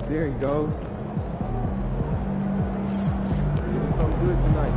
There he goes. Doing so good tonight.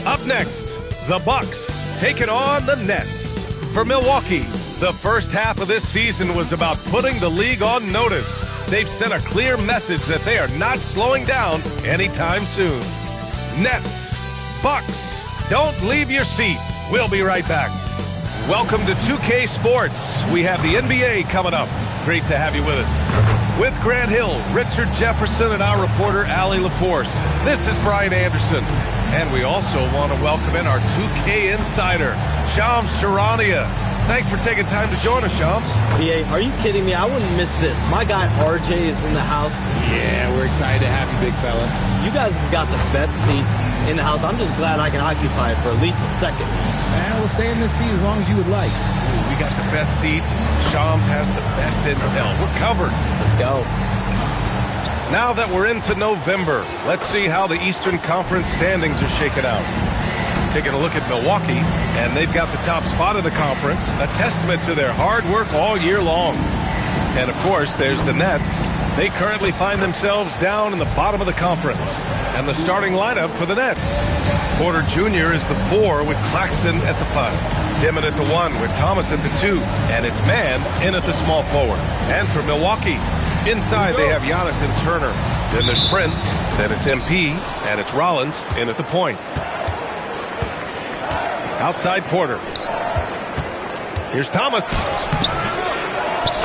Up next, the Bucks taking on the Nets. For Milwaukee, the first half of this season was about putting the league on notice. They've sent a clear message that they are not slowing down anytime soon. Nets, Bucks, don't leave your seat. We'll be right back. Welcome to 2K Sports. We have the NBA coming up. Great to have you with us. With Grant Hill, Richard Jefferson, and our reporter, Allie LaForce, this is Brian Anderson. And we also want to welcome in our 2K insider, Shams Charania. Thanks for taking time to join us, Shams. PA, are you kidding me? I wouldn't miss this. My guy RJ is in the house. Yeah, we're excited to have you, big fella. You guys have got the best seats in the house. I'm just glad I can occupy it for at least a second. Man, we'll stay in this seat as long as you would like. Ooh, we got the best seats. Shams has the best intel. We're covered. Let's go. Now that we're into November, let's see how the Eastern Conference standings are shaken out. Taking a look at Milwaukee, and they've got the top spot in the conference, a testament to their hard work all year long. And of course, there's the Nets. They currently find themselves down in the bottom of the conference. And the starting lineup for the Nets: Porter Jr. is the 4 with Claxton at the 5. Dimon at the 1 with Thomas at the 2. And it's Mann in at the small forward. And for Milwaukee, inside they have Giannis and Turner. Then there's Prince, then it's MP, and it's Rollins in at the point. Outside Porter. Here's Thomas.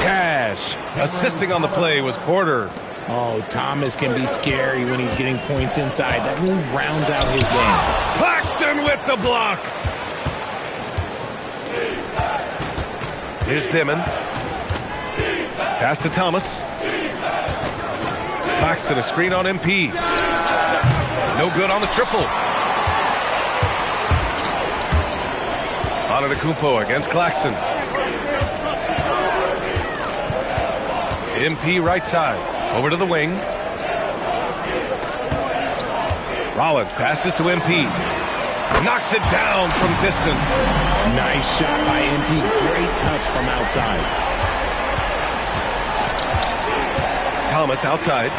Cash. Assisting on the play was Porter. Oh, Thomas can be scary when he's getting points inside. That really rounds out his game. Claxton with the block. Here's Dimon. Pass to Thomas. Claxton, a screen on MP. No good on the triple. Antetokounmpo against Claxton. MP right side. Over to the wing. Rollins passes to MP. Knocks it down from distance. Nice shot by MP. Great touch from outside. Thomas outside.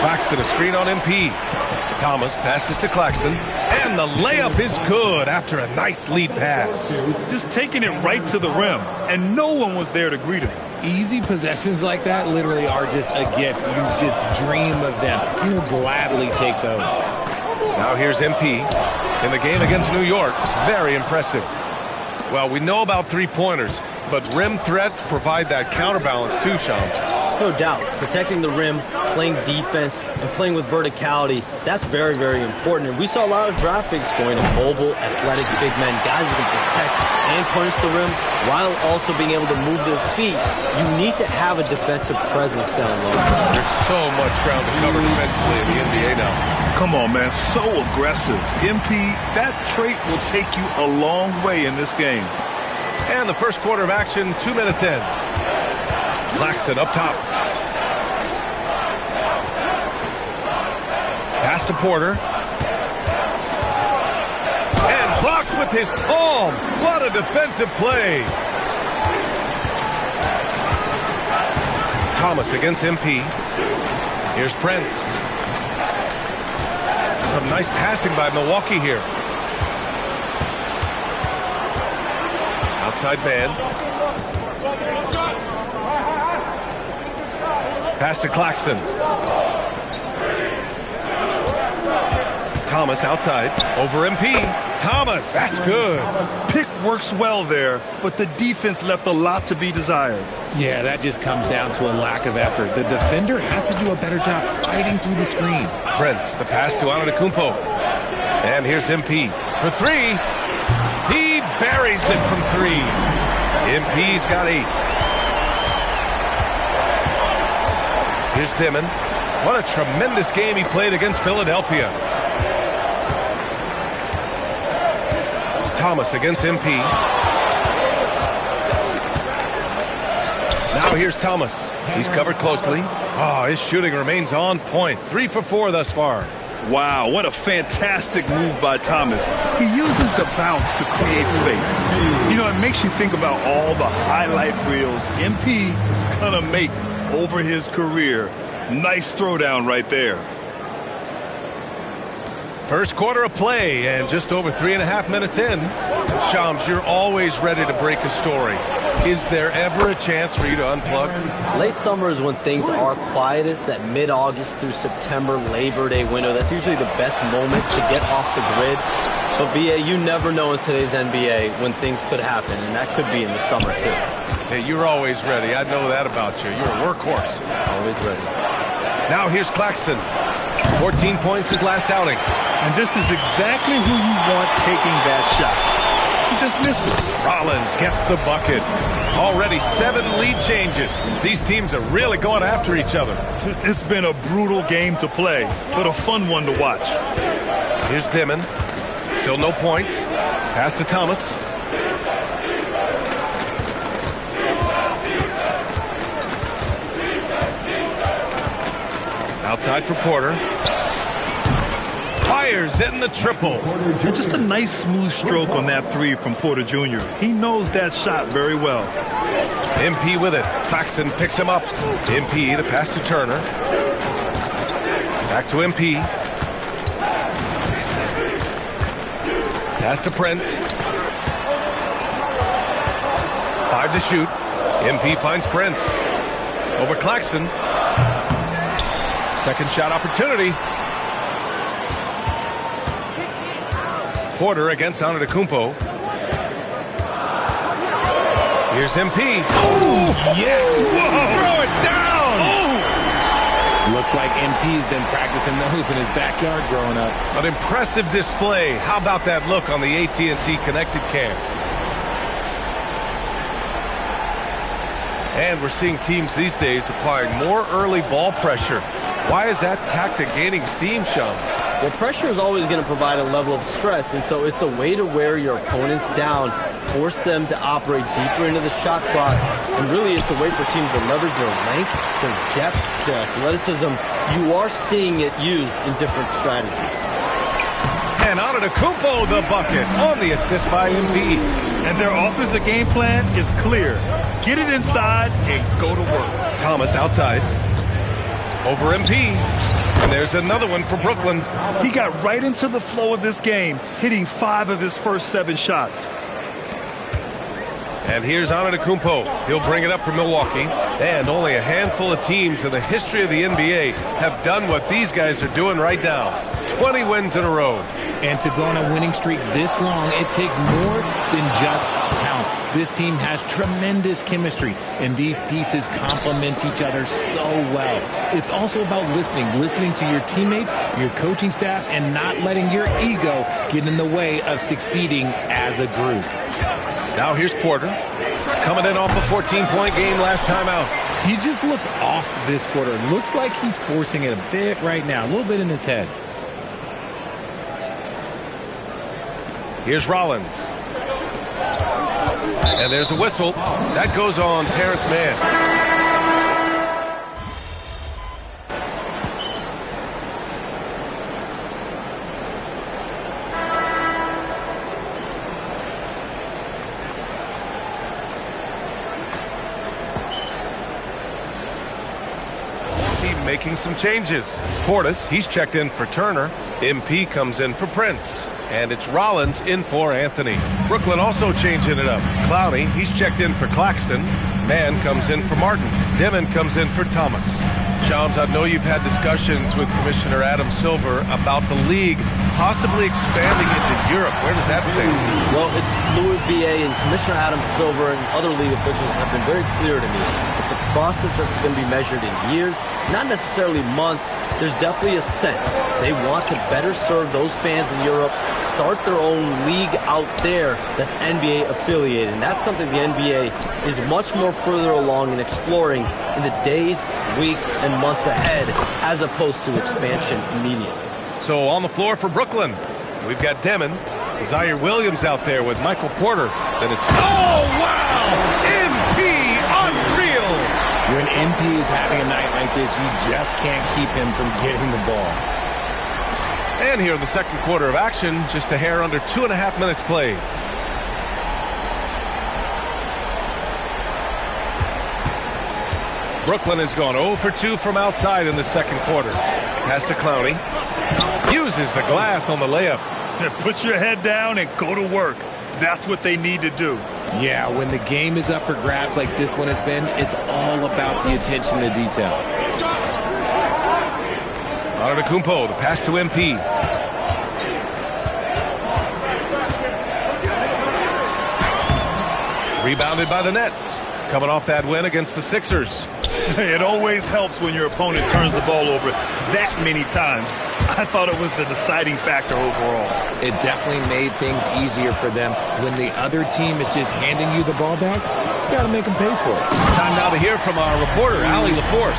Claxton, a screen on MP. Thomas passes to Claxton. And the layup is good after a nice lead pass. Just taking it right to the rim, and no one was there to greet him. Easy possessions like that literally are just a gift. You just dream of them. You'll gladly take those. Now here's MP. In the game against New York, very impressive. Well, we know about three-pointers, but rim threats provide that counterbalance too, Shams. No doubt. Protecting the rim, playing defense, and playing with verticality, that's very, very important. And we saw a lot of draft picks going to mobile, athletic big men, guys who can protect and punish the rim while also being able to move their feet. You need to have a defensive presence down low. There's so much ground to cover defensively in the NBA now. Come on, man, so aggressive. MP, that trait will take you a long way in this game. And the first quarter of action, 2 minutes in. Claxton up top. Pass to Porter. And blocked with his palm. What a defensive play. Thomas against MP. Here's Prince. Some nice passing by Milwaukee here. Outside man. Pass to Claxton. Thomas outside. Over MP. Thomas, that's good. Pick works well there, but the defense left a lot to be desired. Yeah, that just comes down to a lack of effort. The defender has to do a better job fighting through the screen. Prince, the pass to Antetokounmpo. And here's MP for three. He buries it from three. MP's got 8. Here's Dimon. What a tremendous game he played against Philadelphia. Thomas against MP. Now here's Thomas. He's covered closely. Oh, his shooting remains on point. 3 for 4 thus far. Wow, what a fantastic move by Thomas. He uses the bounce to create space. You know, it makes you think about all the highlight reels MP is going to make over his career. Nice throwdown right there. First quarter of play and just over 3.5 minutes in. Shams, you're always ready to break a story. Is there ever a chance for you to unplug? Late summer is when things are quietest, that mid-August through September Labor Day window. That's usually the best moment to get off the grid. But BA, you never know in today's NBA when things could happen, and that could be in the summer too. Hey, you're always ready. I know that about you. You're a workhorse. Always ready. Now here's Claxton. 14 points his last outing. And this is exactly who you want taking that shot. He just missed it. Rollins gets the bucket. Already 7 lead changes. These teams are really going after each other. It's been a brutal game to play, but a fun one to watch. Here's Dimon. Still no points. Pass to Thomas. Outside for Porter. Fires in the triple. Just a nice smooth stroke on that 3 from Porter Jr. He knows that shot very well. MP with it. Claxton picks him up. MP, the pass to Turner. Back to MP. Pass to Prince. 5 to shoot. MP finds Prince. Over Claxton. Second shot opportunity. Porter against Antetokounmpo. Here's MP. Oh, yes! Whoa. Throw it down! Oh. Looks like MP's been practicing those in his backyard growing up. An impressive display. How about that look on the AT&T Connected Cam? And we're seeing teams these days applying more early ball pressure. Why is that tactic gaining steam, Sean? Well, pressure is always going to provide a level of stress, and so it's a way to wear your opponents down, force them to operate deeper into the shot clock, and really it's a way for teams to leverage their length, their depth, their athleticism. You are seeing it used in different strategies. And Antetokounmpo the bucket on the assist by Embiid. And their offensive game plan is clear. Get it inside and go to work. Thomas outside. Over MP. And there's another one for Brooklyn. He got right into the flow of this game, hitting 5 of his first 7 shots. And here's Antetokounmpo. He'll bring it up for Milwaukee. And only a handful of teams in the history of the NBA have done what these guys are doing right now. 20 wins in a row. And to go on a winning streak this long, it takes more than just talent. This team has tremendous chemistry, and these pieces complement each other so well. It's also about listening to your teammates, your coaching staff, and not letting your ego get in the way of succeeding as a group. Now here's Porter, coming in off a 14-point game last time out. He just looks off this quarter. Looks like he's forcing it a bit right now, a little bit in his head. Here's Rollins. And there's a whistle. That goes on Terrence Mann. Making some changes. Portis, he's checked in for Turner. MP comes in for Prince. And it's Rollins in for Anthony. Brooklyn also changing it up. Clowney, he's checked in for Claxton. Mann comes in for Martin. Dimon comes in for Thomas. Shams, I know you've had discussions with Commissioner Adam Silver about the league possibly expanding into Europe. Where does that stand? Well, it's fluid, BA, and Commissioner Adam Silver and other league officials have been very clear to me. It's a process that's going to be measured in years, not necessarily months. There's definitely a sense they want to better serve those fans in Europe, start their own league out there that's NBA affiliated. And that's something the NBA is much more further along in exploring in the days, weeks, and months ahead, as opposed to expansion immediately. So on the floor for Brooklyn, we've got Demon, Zaire Williams out there with Michael Porter. Then it's, oh, wow! MP, unreal! When MP is having a night like this, you just can't keep him from getting the ball. And here in the second quarter of action, just a hair under 2.5 minutes played. Brooklyn has gone 0 for 2 from outside in the second quarter. Pass to Clowney. Uses the glass on the layup. Put your head down and go to work. That's what they need to do. Yeah, when the game is up for grabs like this one has been, it's all about the attention to detail. Antetokounmpo, the pass to MP. Rebounded by the Nets. Coming off that win against the Sixers. It always helps when your opponent turns the ball over that many times. I thought it was the deciding factor overall. It definitely made things easier for them. When the other team is just handing you the ball back, you got to make them pay for it. Time now to hear from our reporter, Allie LaForce.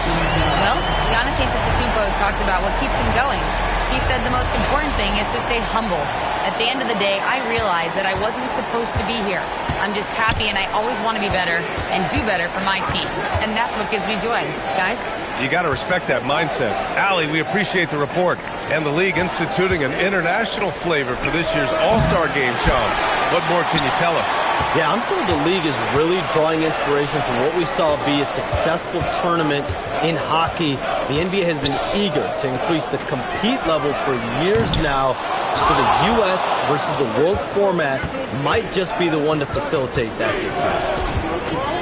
Well, Giannis Antetokounmpo talked about what keeps him going. He said the most important thing is to stay humble. At the end of the day, I realized that I wasn't supposed to be here. I'm just happy, and I always want to be better and do better for my team. And that's what gives me joy. Guys? You got to respect that mindset. Allie, we appreciate the report. And the league instituting an international flavor for this year's All-Star Game, Shams. What more can you tell us? Yeah, I'm told the league is really drawing inspiration from what we saw be a successful tournament in hockey. The NBA has been eager to increase the compete level for years now. So the U.S. versus the world format might just be the one to facilitate that success.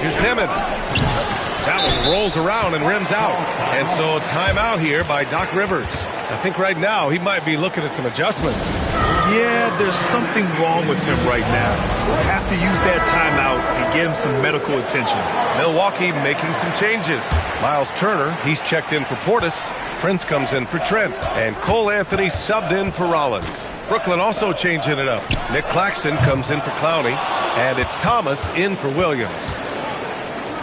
Here's Demon. That one rolls around and rims out. And so a timeout here by Doc Rivers. I think right now he might be looking at some adjustments. Yeah, there's something wrong with him right now. We'll have to use that timeout and get him some medical attention. Milwaukee making some changes. Miles Turner, he's checked in for Portis. Prince comes in for Trent. And Cole Anthony subbed in for Rollins. Brooklyn also changing it up. Nick Claxton comes in for Clowney. And it's Thomas in for Williams.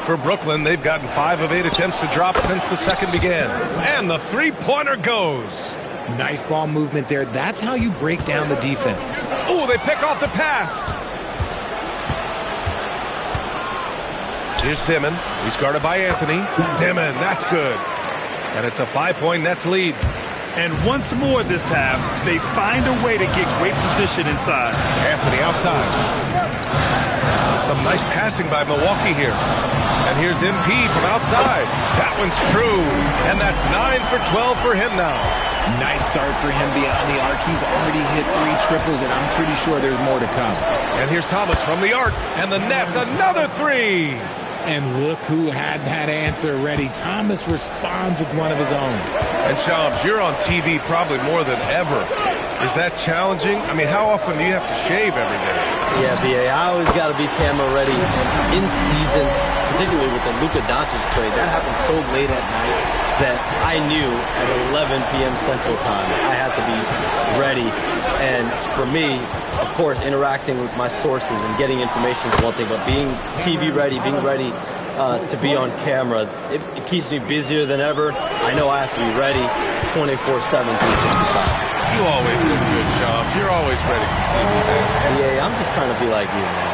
For Brooklyn, they've gotten 5 of 8 attempts to drop since the second began. And the three-pointer goes. Nice ball movement there. That's how you break down the defense. Oh, they pick off the pass. Here's Dimon. He's guarded by Anthony. Dimon, that's good. And it's a 5-point Nets lead. And once more this half, they find a way to get great position inside. Anthony outside. Some nice passing by Milwaukee here. And here's MP from outside. That one's true. And that's 9 for 12 for him now. Nice start for him beyond the arc. He's already hit 3 triples, and I'm pretty sure there's more to come. And here's Thomas from the arc. And the Nets, another 3. And look who had that answer ready. Thomas responds with one of his own. And Shams, you're on TV probably more than ever. Is that challenging? I mean, how often do you have to shave every day? Yeah, BA, I always got to be camera ready. And in season, particularly with the Luka Doncic trade, that happened so late at night that I knew at 11 p.m. Central Time I had to be ready. And for me, of course, interacting with my sources and getting information is one thing, but being TV ready, being ready to be on camera, it keeps me busier than ever. I know I have to be ready 24/7, 365. You always look good, Shams. You're always ready for TV, man. Yeah, I'm just trying to be like you, man.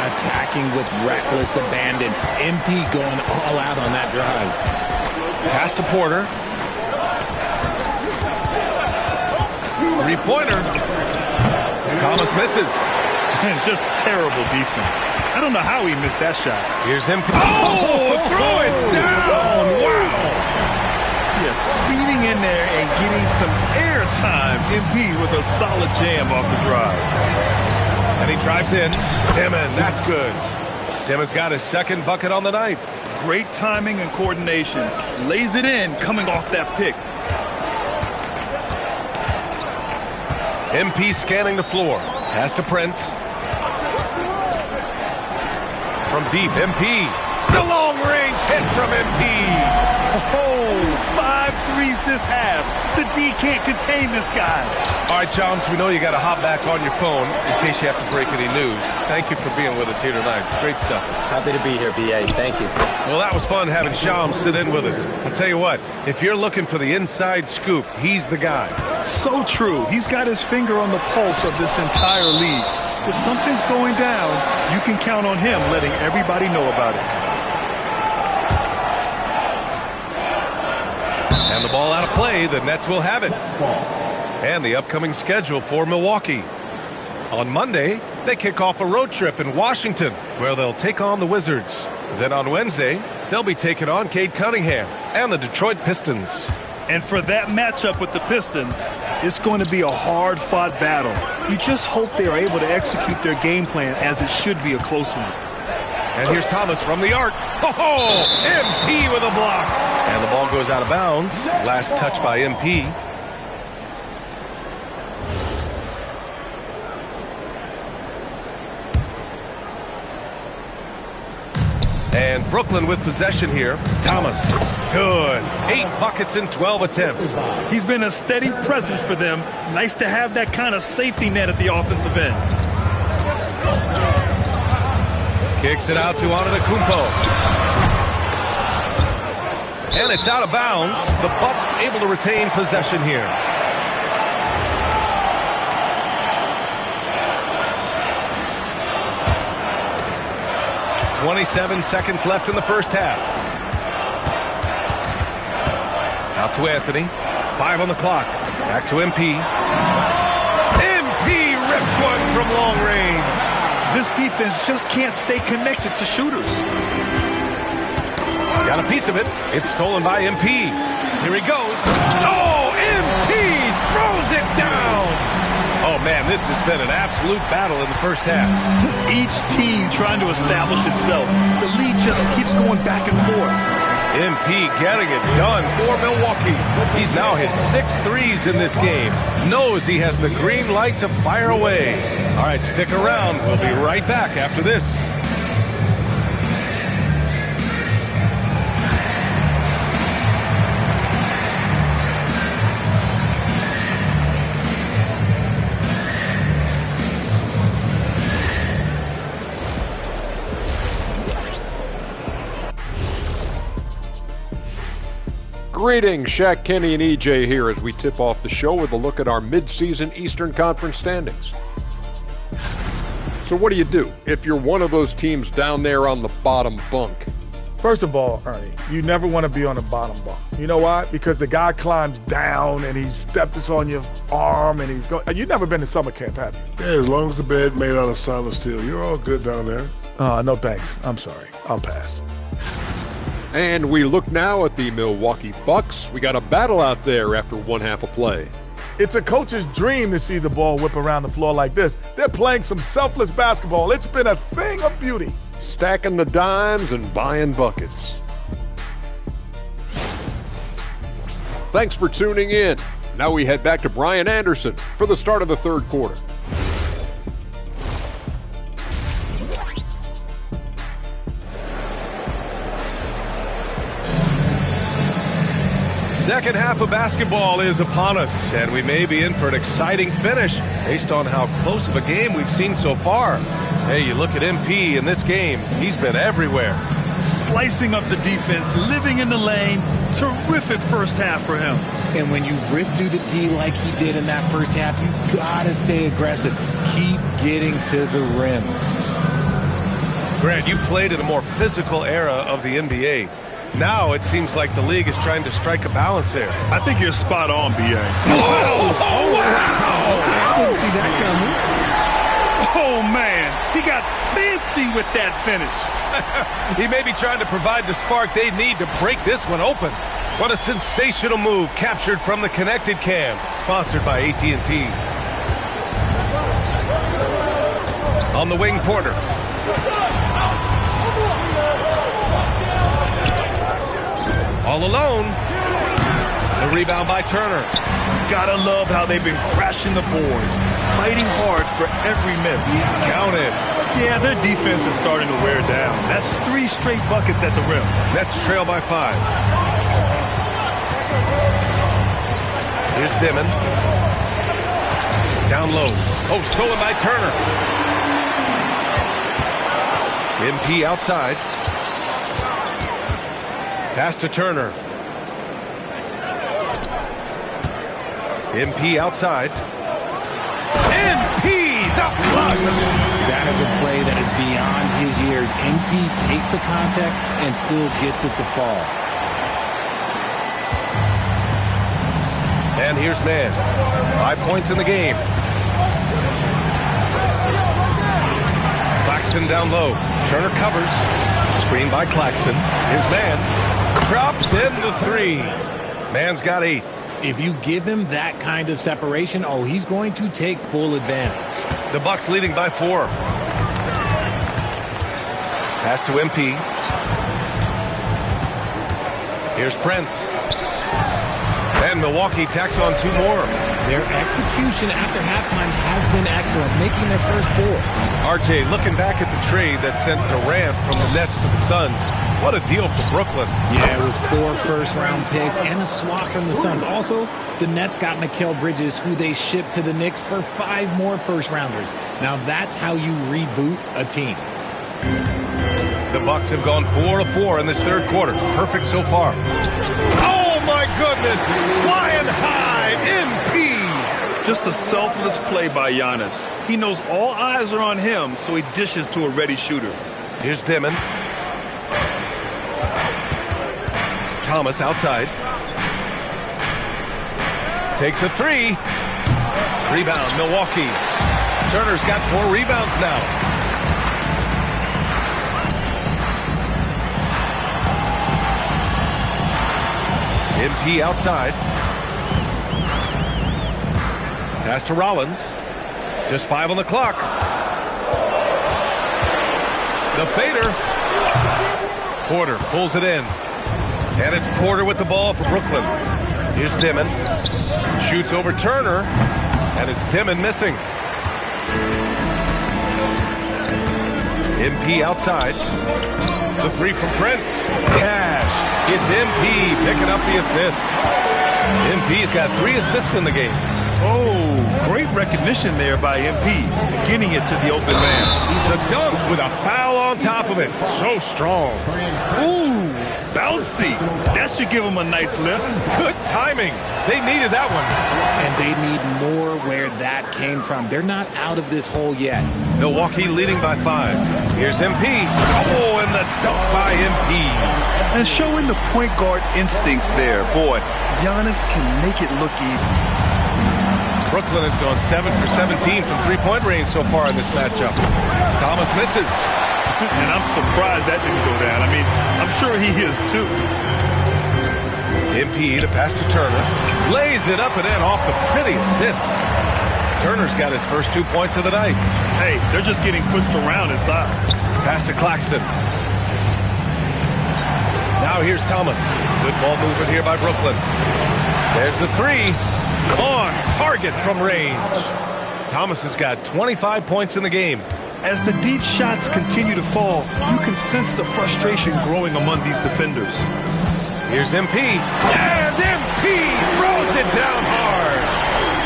Attacking with reckless abandon. MP going all out on that drive. Pass to Porter. Three-pointer. Thomas misses. And just terrible defense. I don't know how he missed that shot. Here's him. Oh, throw it down. Wow. Yeah, speeding in there and getting some air time. MP with a solid jam off the drive. And he drives in. Dimon, that's good. Dimon's got his second bucket on the night. Great timing and coordination. Lays it in coming off that pick. MP scanning the floor. Pass to Prince. From deep, MP. The long-range hit from MP. Oh, 5 threes this half. The D can't contain this guy. All right, Chums, we know you got to hop back on your phone in case you have to break any news. Thank you for being with us here tonight. Great stuff. Happy to be here, B.A. Thank you. Well, that was fun having Shams sit in with us. I'll tell you what, if you're looking for the inside scoop, he's the guy. So true. He's got his finger on the pulse of this entire league. If something's going down, you can count on him letting everybody know about it. And the ball out of play, the Nets will have it. And the upcoming schedule for Milwaukee. On Monday, they kick off a road trip in Washington, where they'll take on the Wizards. Then on Wednesday, they'll be taking on Cade Cunningham and the Detroit Pistons. And for that matchup with the Pistons, it's going to be a hard-fought battle. You just hope they are able to execute their game plan as it should be a close one. And here's Thomas from the arc. Oh, MP with a block. And the ball goes out of bounds. Last touch by MP. And Brooklyn with possession here. Thomas. Good. 8 buckets in 12 attempts. He's been a steady presence for them. Nice to have that kind of safety net at the offensive end. Kicks it out to Antetokounmpo. And it's out of bounds. The Bucks able to retain possession here. "27 seconds left in the first half. Out to Anthony. 5 on the clock. Back to MP. MP rips one from long range. This defense just can't stay connected to shooters. Got a piece of it. It's stolen by MP. Here he goes. Oh, MP throws it down. Oh, man, this has been an absolute battle in the first half. Each team trying to establish itself. The lead just keeps going back and forth. MP getting it done for Milwaukee. He's now hit 6 threes in this game. Knows he has the green light to fire away. All right, stick around. We'll be right back after this. Greetings, Shaq, Kenny, and EJ here as we tip off the show with a look at our mid-season Eastern Conference standings. So what do if you're one of those teams down there on the bottom bunk? First of all, Ernie, you never want to be on the bottom bunk. You know why? Because the guy climbs down and he steps on your arm and he's going. You've never been to summer camp, have you? Yeah, as long as the bed made out of solid steel, you're all good down there. No thanks. I'm sorry. I'll pass. And we look now at the Milwaukee Bucks. We got a battle out there after one half of play. It's a coach's dream to see the ball whip around the floor like this. They're playing some selfless basketball. It's been a thing of beauty. Stacking the dimes and buying buckets. Thanks for tuning in. Now we head back to Brian Anderson for the start of the third quarter. Second half of basketball is upon us, and we may be in for an exciting finish based on how close of a game we've seen so far. Hey, you look at MP in this game, he's been everywhere. Slicing up the defense, living in the lane, terrific first half for him. And when you rip through the D like he did in that first half, you gotta stay aggressive. Keep getting to the rim. Grant, you've played in a more physical era of the NBA. Now it seems like the league is trying to strike a balance there. I think you're spot on, B.A. Oh, wow! I didn't see that coming. Oh, man. He got fancy with that finish. He may be trying to provide the spark they need to break this one open. What a sensational move captured from the Connected Cam, sponsored by AT&T. On the wing, Porter. All alone. The rebound by Turner. Gotta love how they've been crashing the boards, fighting hard for every miss. Counted. Yeah, their defense is starting to wear down. That's 3 straight buckets at the rim. Nets trail by 5. Here's Dimon. Down low. Oh, stolen by Turner. MP outside. Pass to Turner. MP outside. MP, the flush! That is a play that is beyond his years. MP takes the contact and still gets it to fall. And here's Mann. 5 points in the game. Claxton down low. Turner covers. Screen by Claxton. Here's Mann. Drops in the 3. Mann's got 8. If you give him that kind of separation, oh, he's going to take full advantage. The Bucks leading by 4. Pass to MP. Here's Prince. And Milwaukee tacks on 2 more. Their execution after halftime has been excellent, making their first 4. RJ, looking back at the trade that sent Durant from the Nets to the Suns, what a deal for Brooklyn. Yeah, it was 4 first-round picks and a swap from the Suns. Also, the Nets got Mikal Bridges, who they shipped to the Knicks for 5 more first-rounders. Now that's how you reboot a team. The Bucks have gone 4 of 4 in this third quarter. Perfect so far. Oh, my goodness. Flying high. MP. Just a selfless play by Giannis. He knows all eyes are on him, so he dishes to a ready shooter. Here's Dimon. Thomas outside. Takes a 3. Rebound, Milwaukee. Turner's got 4 rebounds now. MP outside. Pass to Rollins. Just 5 on the clock. The fader. Porter pulls it in. And it's Porter with the ball for Brooklyn. Here's Dimon. Shoots over Turner. And it's Dimon missing. MP outside. The 3 from Prince. Cash. It's MP picking up the assist. MP's got 3 assists in the game. Oh, great recognition there by MP, getting it to the open man. The dunk with a foul on top of it. So strong. Ooh, bouncy. That should give him a nice lift. Good timing. They needed that one. And they need more where that came from. They're not out of this hole yet. Milwaukee leading by 5. Here's MP. Oh, and the dunk by MP. And showing the point guard instincts there. Boy, Giannis can make it look easy. Brooklyn has gone 7 for 17 from 3-point range so far in this matchup. Thomas misses. And I'm surprised that didn't go down. I mean, I'm sure he is too. MP to pass to Turner. Lays it up and in off the pretty assist. Turner's got his first 2 points of the night. Hey, they're just getting pushed around inside. Pass to Claxton. Now here's Thomas. Good ball movement here by Brooklyn. There's the 3. On target from range. Thomas has got 25 points in the game. As the deep shots continue to fall, you can sense the frustration growing among these defenders. Here's MP. And MP throws it down hard.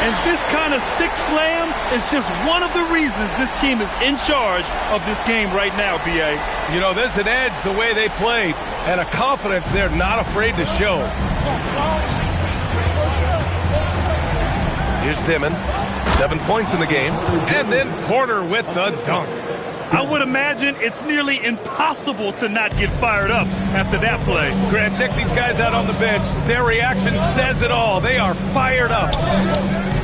And this kind of sick slam is just one of the reasons this team is in charge of this game right now, B.A. You know, there's an edge the way they play and a confidence they're not afraid to show. Here's Dimon. 7 points in the game. And then Porter with the dunk. I would imagine it's nearly impossible to not get fired up after that play. Grant, check these guys out on the bench. Their reaction says it all. They are fired up.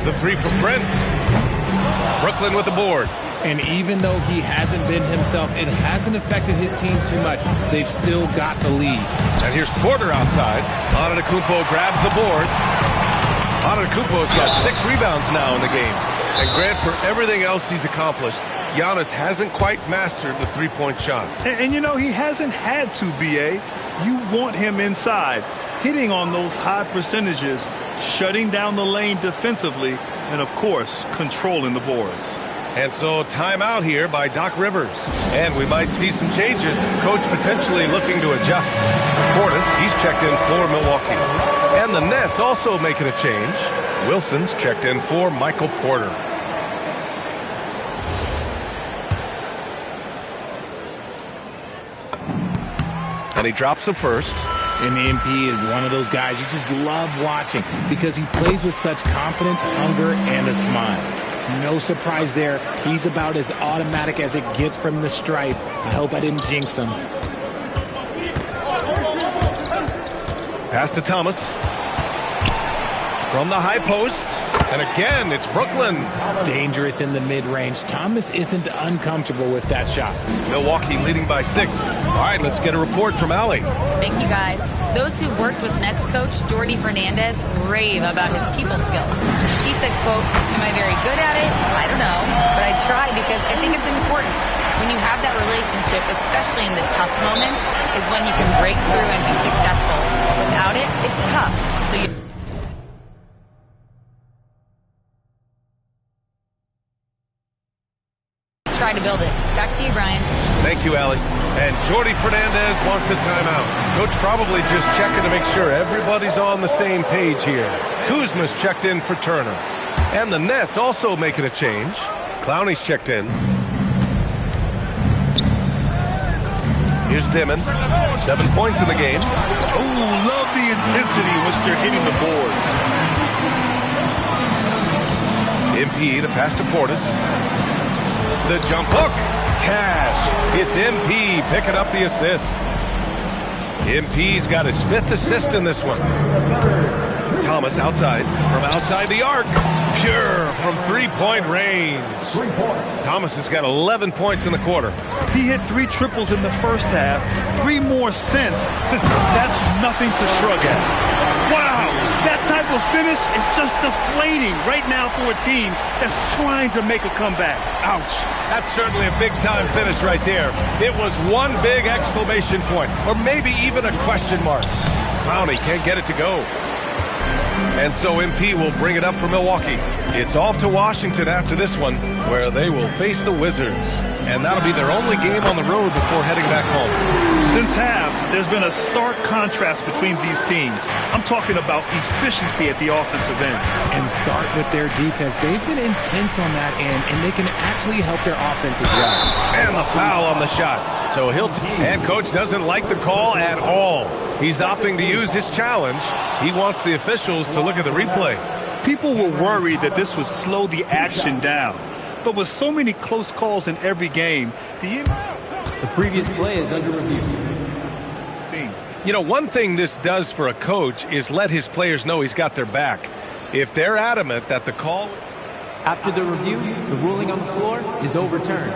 The 3 from Prince. Brooklyn with the board. And even though he hasn't been himself, it hasn't affected his team too much. They've still got the lead. And here's Porter outside. Antetokounmpo grabs the board. Antetokounmpo's got 6 rebounds now in the game. And Grant, for everything else he's accomplished, Giannis hasn't quite mastered the three-point shot. And you know, he hasn't had to, B.A. You want him inside, hitting on those high percentages, shutting down the lane defensively, and, of course, controlling the boards. And so timeout here by Doc Rivers. And we might see some changes. Coach potentially looking to adjust. Portis, he's checked in for Milwaukee. And the Nets also making a change. Wilson's checked in for Michael Porter. And he drops the first. And MP is one of those guys you just love watching because he plays with such confidence, hunger, and a smile. No surprise there. He's about as automatic as it gets from the stripe. I hope I didn't jinx him. Pass to Thomas. From the high post. And again, it's Brooklyn. Dangerous in the mid-range. Thomas isn't uncomfortable with that shot. Milwaukee leading by 6. All right, let's get a report from Allie. Thank you, guys. Those who worked with Nets coach Jordi Fernandez rave about his people skills. He said, quote, "Am I very good at it? I don't know, but I try because I think it's important. When you have that relationship, especially in the tough moments, is when you can break through and be successful. Without it, it's tough. So you try to build it." Back to you, Brian. Thank you, Allie. And Jordi Fernandez wants a timeout. Coach probably just checking to make sure everybody's on the same page here. Kuzma's checked in for Turner. And the Nets also making a change. Clowney's checked in. Here's Dimon. 7 points in the game. Oh, love the intensity in which they're hitting the boards. MP, the pass to Portis. The jump hook. Cash. It's MP picking up the assist. MP's got his 5th assist in this one. Thomas outside. From outside the arc. Pure from three-point range. Thomas has got 11 points in the quarter. He hit 3 triples in the first half. 3 more since. That's nothing to shrug at. Wow, that type of finish is just deflating right now for a team that's trying to make a comeback. Ouch. That's certainly a big-time finish right there. It was one big exclamation point, or maybe even a question mark. Clowney can't get it to go. And so MP will bring it up for Milwaukee. It's off to Washington after this one, where they will face the Wizards. And that'll be their only game on the road before heading back home. Since half, there's been a stark contrast between these teams. I'm talking about efficiency at the offensive end. And start with their defense. They've been intense on that end, and they can actually help their offense as well. And the foul on the shot. So and coach doesn't like the call at all. He's opting to use his challenge. He wants the officials to look at the replay. People were worried that this would slow the action down. But with so many close calls in every game, the previous play is under review. You know, one thing this does for a coach is let his players know he's got their back. If they're adamant that the call... After the review, the ruling on the floor is overturned.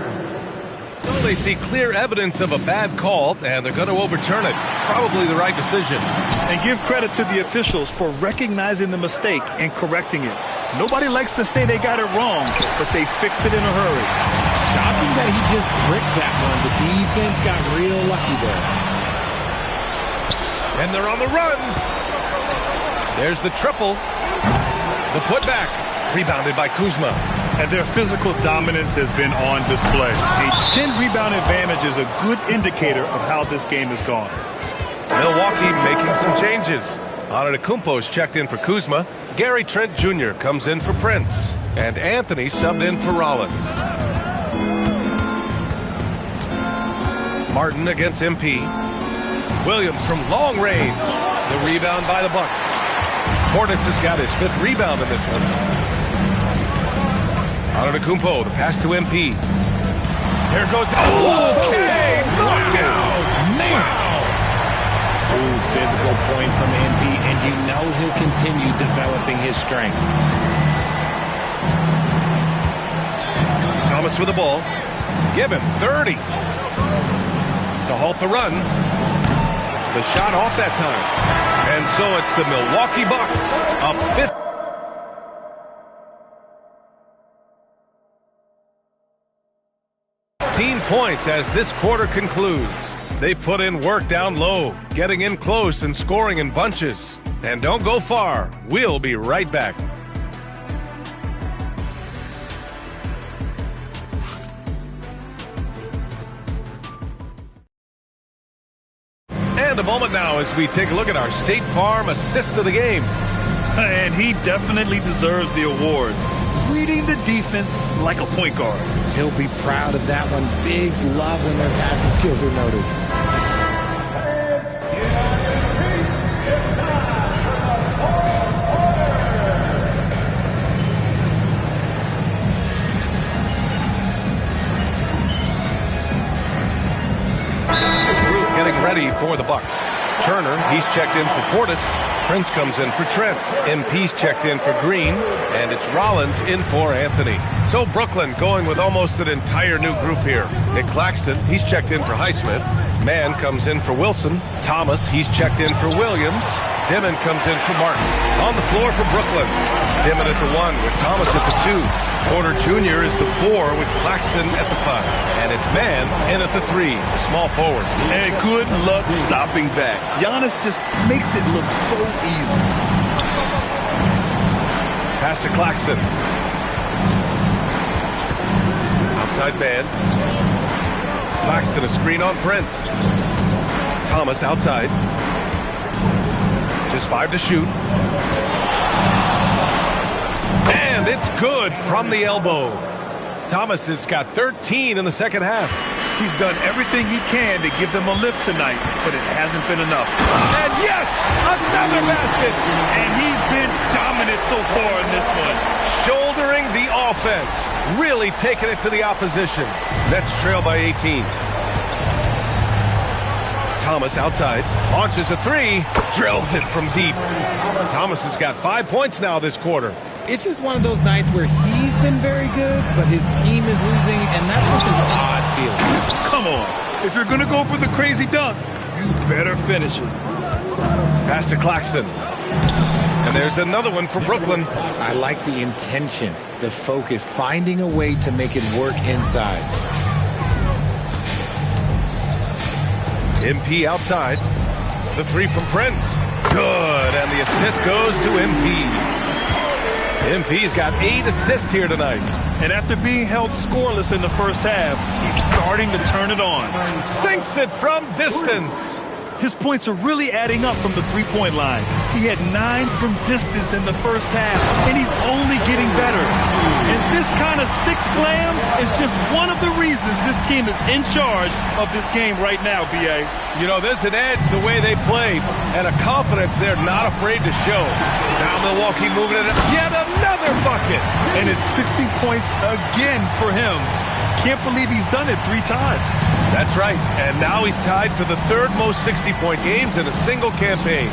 So they see clear evidence of a bad call, and they're going to overturn it. Probably the right decision. And give credit to the officials for recognizing the mistake and correcting it. Nobody likes to say they got it wrong, but they fixed it in a hurry. Shocking that he just bricked that one. The defense got real lucky there. And they're on the run. There's the triple. The putback. Rebounded by Kuzma. And their physical dominance has been on display. A 10-rebound advantage is a good indicator of how this game has gone. Milwaukee making some changes. Antetokounmpo's checked in for Kuzma. Gary Trent Jr. comes in for Prince. And Anthony subbed in for Rollins. Martin against MP. Williams from long range. The rebound by the Bucks. Portis has got his 5th rebound in this one. Antetokounmpo, the pass to MP. Here goes. Okay! Knockout! Wow! 2 physical points from MP, and you know he'll continue developing his strength. Thomas Thomas with the ball. Give him 30 to halt the run. The shot off that time. And so it's the Milwaukee Bucks up 15 points as this quarter concludes. They put in work down low, getting in close and scoring in bunches. And don't go far. We'll be right back. And a moment now as we take a look at our State Farm assist of the game. And he definitely deserves the award. Reading the defense like a point guard. He'll be proud of that one. Bigs love when their passing skills are noticed. Getting ready for the Bucks. Turner, he's checked in for Portis. Prince comes in for Trent. MP's checked in for Green. And it's Rollins in for Anthony. So Brooklyn going with almost an entire new group here. Nick Claxton, he's checked in for Highsmith. Mann comes in for Wilson. Thomas, he's checked in for Williams. Dimon comes in for Martin. On the floor for Brooklyn. Dimon at the 1 with Thomas at the 2. Porter Jr. is the 4 with Claxton at the 5. And it's Mann in at the 3, small forward. And good luck stopping that. Giannis just makes it look so easy. Pass to Claxton. Outside man. Claxton a screen on Prince. Thomas outside. Just 5 to shoot. And it's good from the elbow. Thomas has got 13 in the second half. He's done everything he can to give them a lift tonight, but it hasn't been enough. And yes, another basket. And he's been dominant so far in this one. Shouldering the offense, really taking it to the opposition. Nets trail by 18. Thomas outside, launches a 3, drills it from deep. Thomas has got 5 points now this quarter. It's just one of those nights where he's been very good, but his team is losing, and that's just an odd feeling. Come on. If you're going to go for the crazy dunk, you better finish it. Pass to Claxton. And there's another one for Brooklyn. I like the intention, the focus, finding a way to make it work inside. MP outside. The 3 from Prince. Good. And the assist goes to MP. MP's got 8 assists here tonight. And after being held scoreless in the first half, he's starting to turn it on. Sinks it from distance. His points are really adding up from the three-point line. He had 9 from distance in the first half, and he's only getting better. And this kind of sixth slam is just one of the reasons this team is in charge of this game right now, B.A. You know, there's an edge the way they play, and a confidence they're not afraid to show. Now Milwaukee moving it up. Yet another bucket. And it's 60 points again for him. Can't believe he's done it 3 times. That's right. And now he's tied for the 3rd most 60-point games in a single campaign.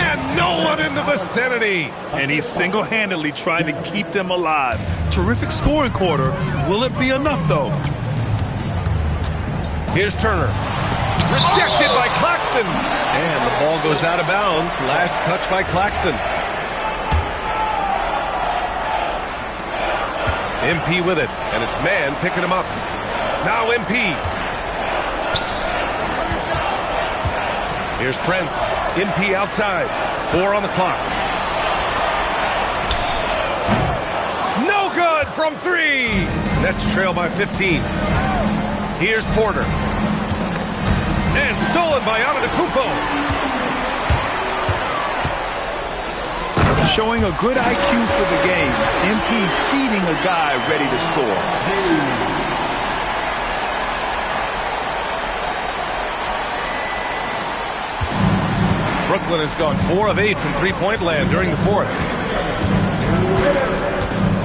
And no one in the vicinity. And he's single-handedly trying to keep them alive. Terrific scoring quarter. Will it be enough, though? Here's Turner. Rejected by Claxton. And the ball goes out of bounds. Last touch by Claxton. MP with it, and it's Mann picking him up. Now MP. Here's Prince. MP outside. 4 on the clock. No good from 3. Nets trail by 15. Here's Porter. And stolen by Antetokounmpo. Showing a good IQ for the game. MP feeding a guy ready to score. Brooklyn has gone 4 of 8 from three-point land during the 4th.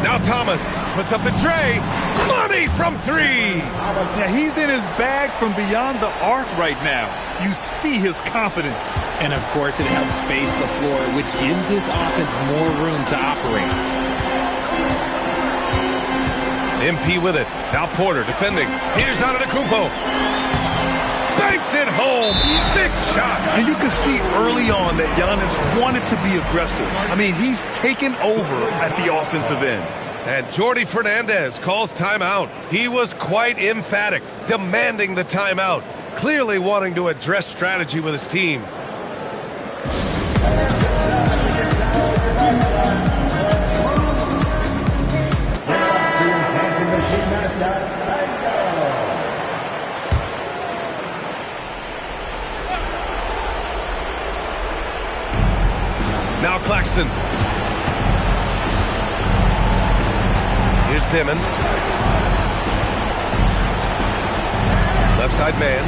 Now Thomas puts up the tray. Money from 3. Yeah, he's in his bag from beyond the arc right now. You see his confidence. And, of course, it helps space the floor, which gives this offense more room to operate. MP with it. Now Porter defending. Here's Antetokounmpo. Banks it home. Big shot. And you can see early on that Giannis wanted to be aggressive. I mean, he's taken over at the offensive end. And Jordi Fernandez calls timeout. He was quite emphatic, demanding the timeout, clearly wanting to address strategy with his team. Now Claxton. Here's Dimon. Left side man.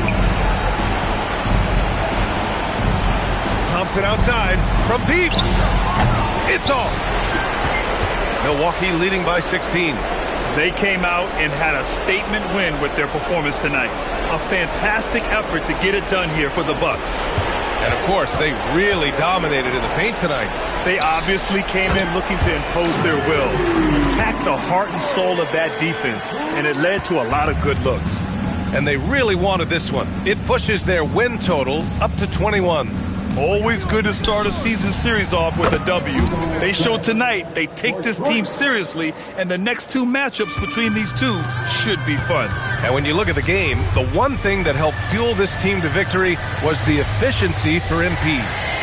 Thompson outside from deep. It's off. Milwaukee leading by 16. They came out and had a statement win with their performance tonight. A fantastic effort to get it done here for the Bucks. And, of course, they really dominated in the paint tonight. They obviously came in looking to impose their will, attack the heart and soul of that defense, and it led to a lot of good looks. And they really wanted this one. It pushes their win total up to 21. Always good to start a season series off with a W. They showed tonight they take this team seriously, and the next two matchups between these two should be fun. And when you look at the game, the one thing that helped fuel this team to victory was the efficiency for MP.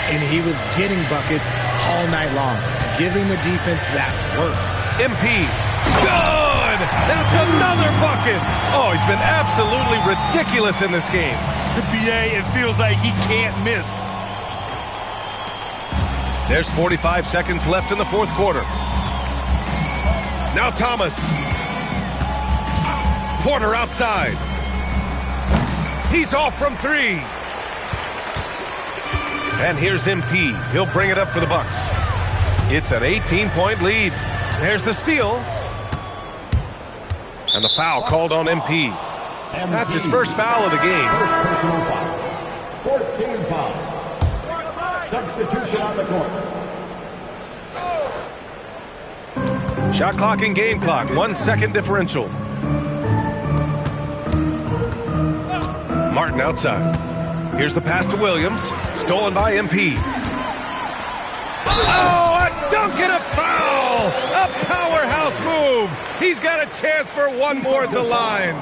And he was getting buckets all night long, giving the defense that work. MP, good! That's another bucket! Oh, he's been absolutely ridiculous in this game. The BA, it feels like he can't miss. There's 45 seconds left in the fourth quarter. Now Thomas. Porter outside. He's off from three. And here's MP. He'll bring it up for the Bucks. It's an 18-point lead. There's the steal. And the foul called on MP. That's his first foul of the game. First personal foul. Fourth team foul. Substitution on the court. Shot clock and game clock. 1 second differential. Martin outside. Here's the pass to Williams. Stolen by MP. Oh, a dunk and a foul! A powerhouse move. He's got a chance for one more at the line.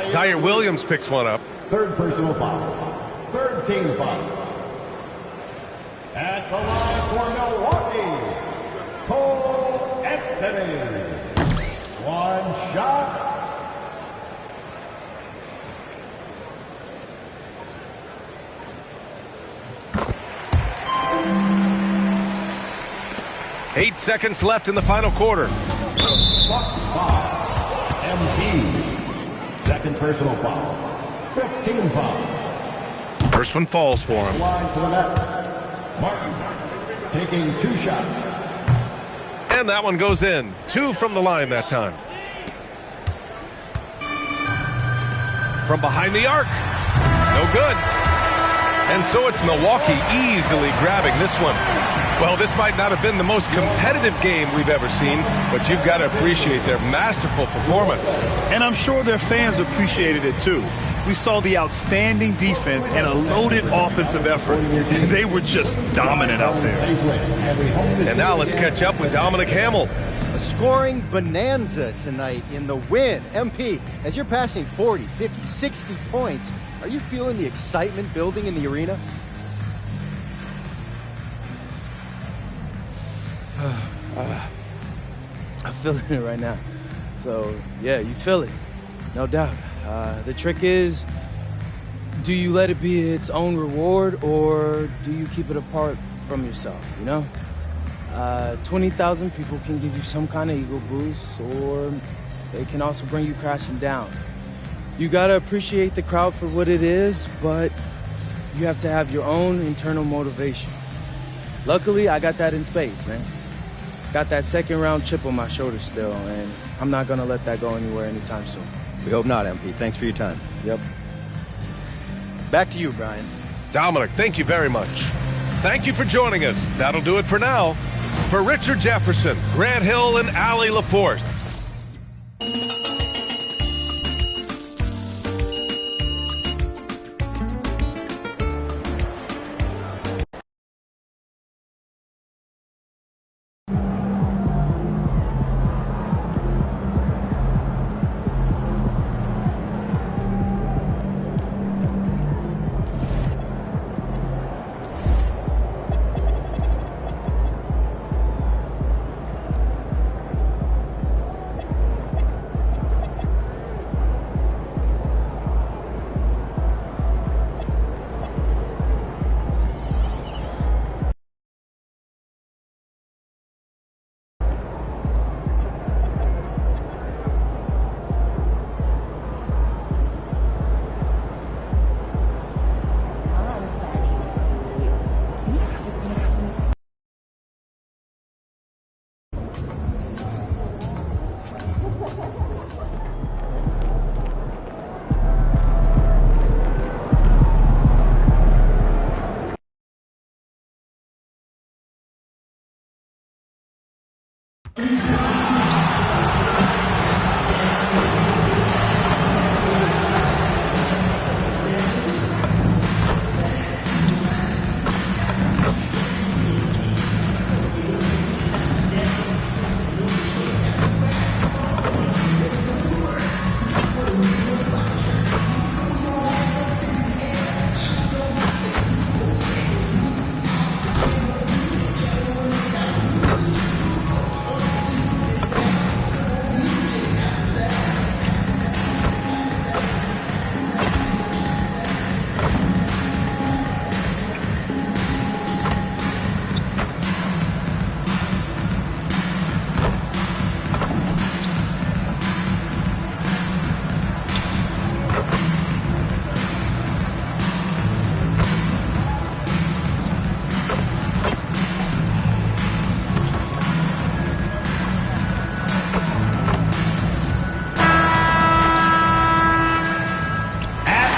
Zaire Williams picks one up. Third personal foul. Third team foul. At the line for Milwaukee, Cole Anthony. One shot. Eight seconds left in the final quarter. Bucks foul. MP. Second personal foul. 15 foul. First one falls for him. Line to the net. Martin taking two shots. And that one goes in. 2 from the line that time. From behind the arc. No good. And so it's Milwaukee easily grabbing this one. Well, this might not have been the most competitive game we've ever seen, but you've got to appreciate their masterful performance. And I'm sure their fans appreciated it too. We saw the outstanding defense and a loaded offensive effort. They were just dominant out there. And now let's catch up with Dominic Hamill. A scoring bonanza tonight in the win. MP, as you're passing 40, 50, 60 points, are you feeling the excitement building in the arena? I'm feeling it right now. So, yeah, you feel it. No doubt. The trick is, do you let it be its own reward or do you keep it apart from yourself, you know? 20,000 people can give you some kind of ego boost, or they can also bring you crashing down. You gotta appreciate the crowd for what it is, but you have to have your own internal motivation. Luckily, I got that in spades, man. Got that second round chip on my shoulder still, and I'm not gonna let that go anywhere anytime soon. We hope not, MP. Thanks for your time. Yep. Back to you, Brian. Dominic, thank you very much. Thank you for joining us. That'll do it for now. For Richard Jefferson, Grant Hill, and Allie LaForce.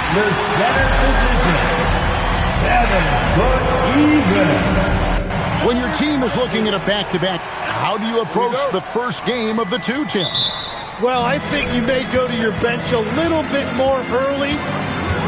The center position, 7 foot even. When your team is looking at a back-to-back, how do you approach the first game of the two, Tim? Well, I think you may go to your bench a little bit more early,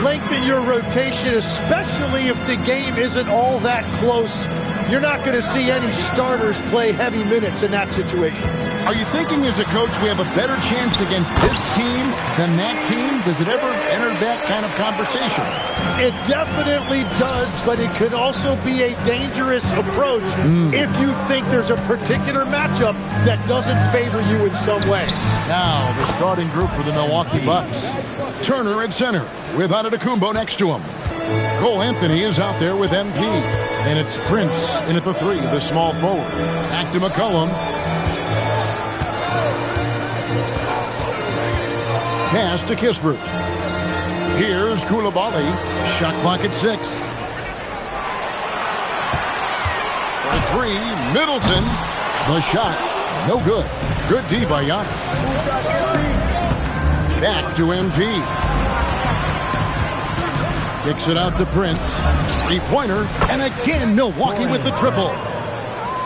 lengthen your rotation, especially if the game isn't all that close. You're not going to see any starters play heavy minutes in that situation. Are you thinking as a coach we have a better chance against this team than that team? Does it ever enter that kind of conversation? It definitely does, but it could also be a dangerous approach if you think there's a particular matchup that doesn't favor you in some way. Now, the starting group for the Milwaukee Bucks. Turner at center with Antetokounmpo next to him. Cole Anthony is out there with MP. And it's Prince in at the 3, the small forward. Back to McCollum. Pass to Kispert. Here's Koulibaly. Shot clock at 6. For 3, Middleton. The shot, no good. Good D by Giannis. Back to MP. Kicks it out to Prince. Three-pointer. And again, Milwaukee with the triple.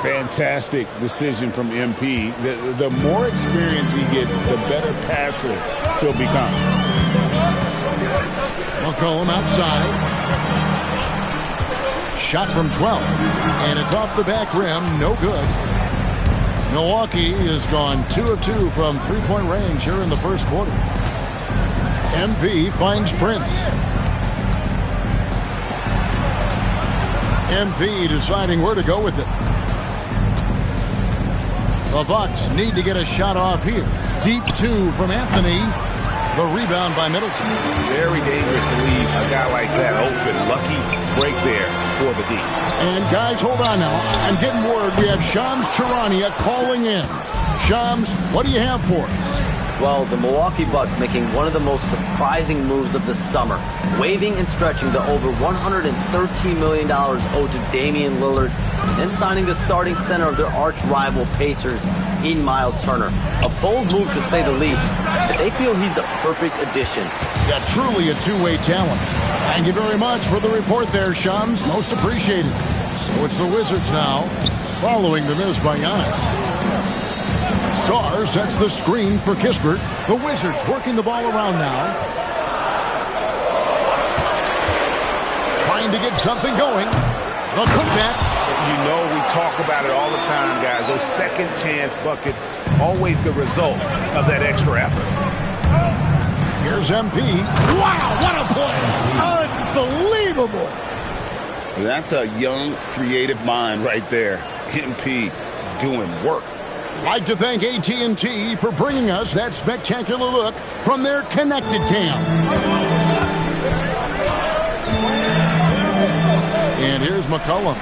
Fantastic decision from MP. The more experience he gets, the better passer he'll become. McCollum outside. Shot from 12. And it's off the back rim. No good. Milwaukee has gone 2 of 2 from three-point range here in the first quarter. MP finds Prince. MP deciding where to go with it. The Bucks need to get a shot off here. Deep 2 from Anthony. The rebound by Middleton. Very dangerous to leave a guy like that open. Lucky break there for the D. And guys, hold on now. I'm getting word we have Shams Charania calling in. Shams, what do you have for us? Well, the Milwaukee Bucks making one of the most surprising moves of the summer, waiving and stretching the over $113 million owed to Damian Lillard, and signing the starting center of their arch rival Pacers in Miles Turner. A bold move to say the least, but they feel he's a perfect addition. Yeah, truly a two-way talent. Thank you very much for the report there, Shams. Most appreciated. So it's the Wizards now, following the miss by Giannis. Sarr sets the screen for Kispert. The Wizards working the ball around now. Trying to get something going. The putback. You know we talk about it all the time, guys. Those second chance buckets, always the result of that extra effort. Here's MP. Wow, what a play. Unbelievable. That's a young, creative mind right there. MP doing work. Like to thank AT&T for bringing us that spectacular look from their connected cam. And here's McCollum.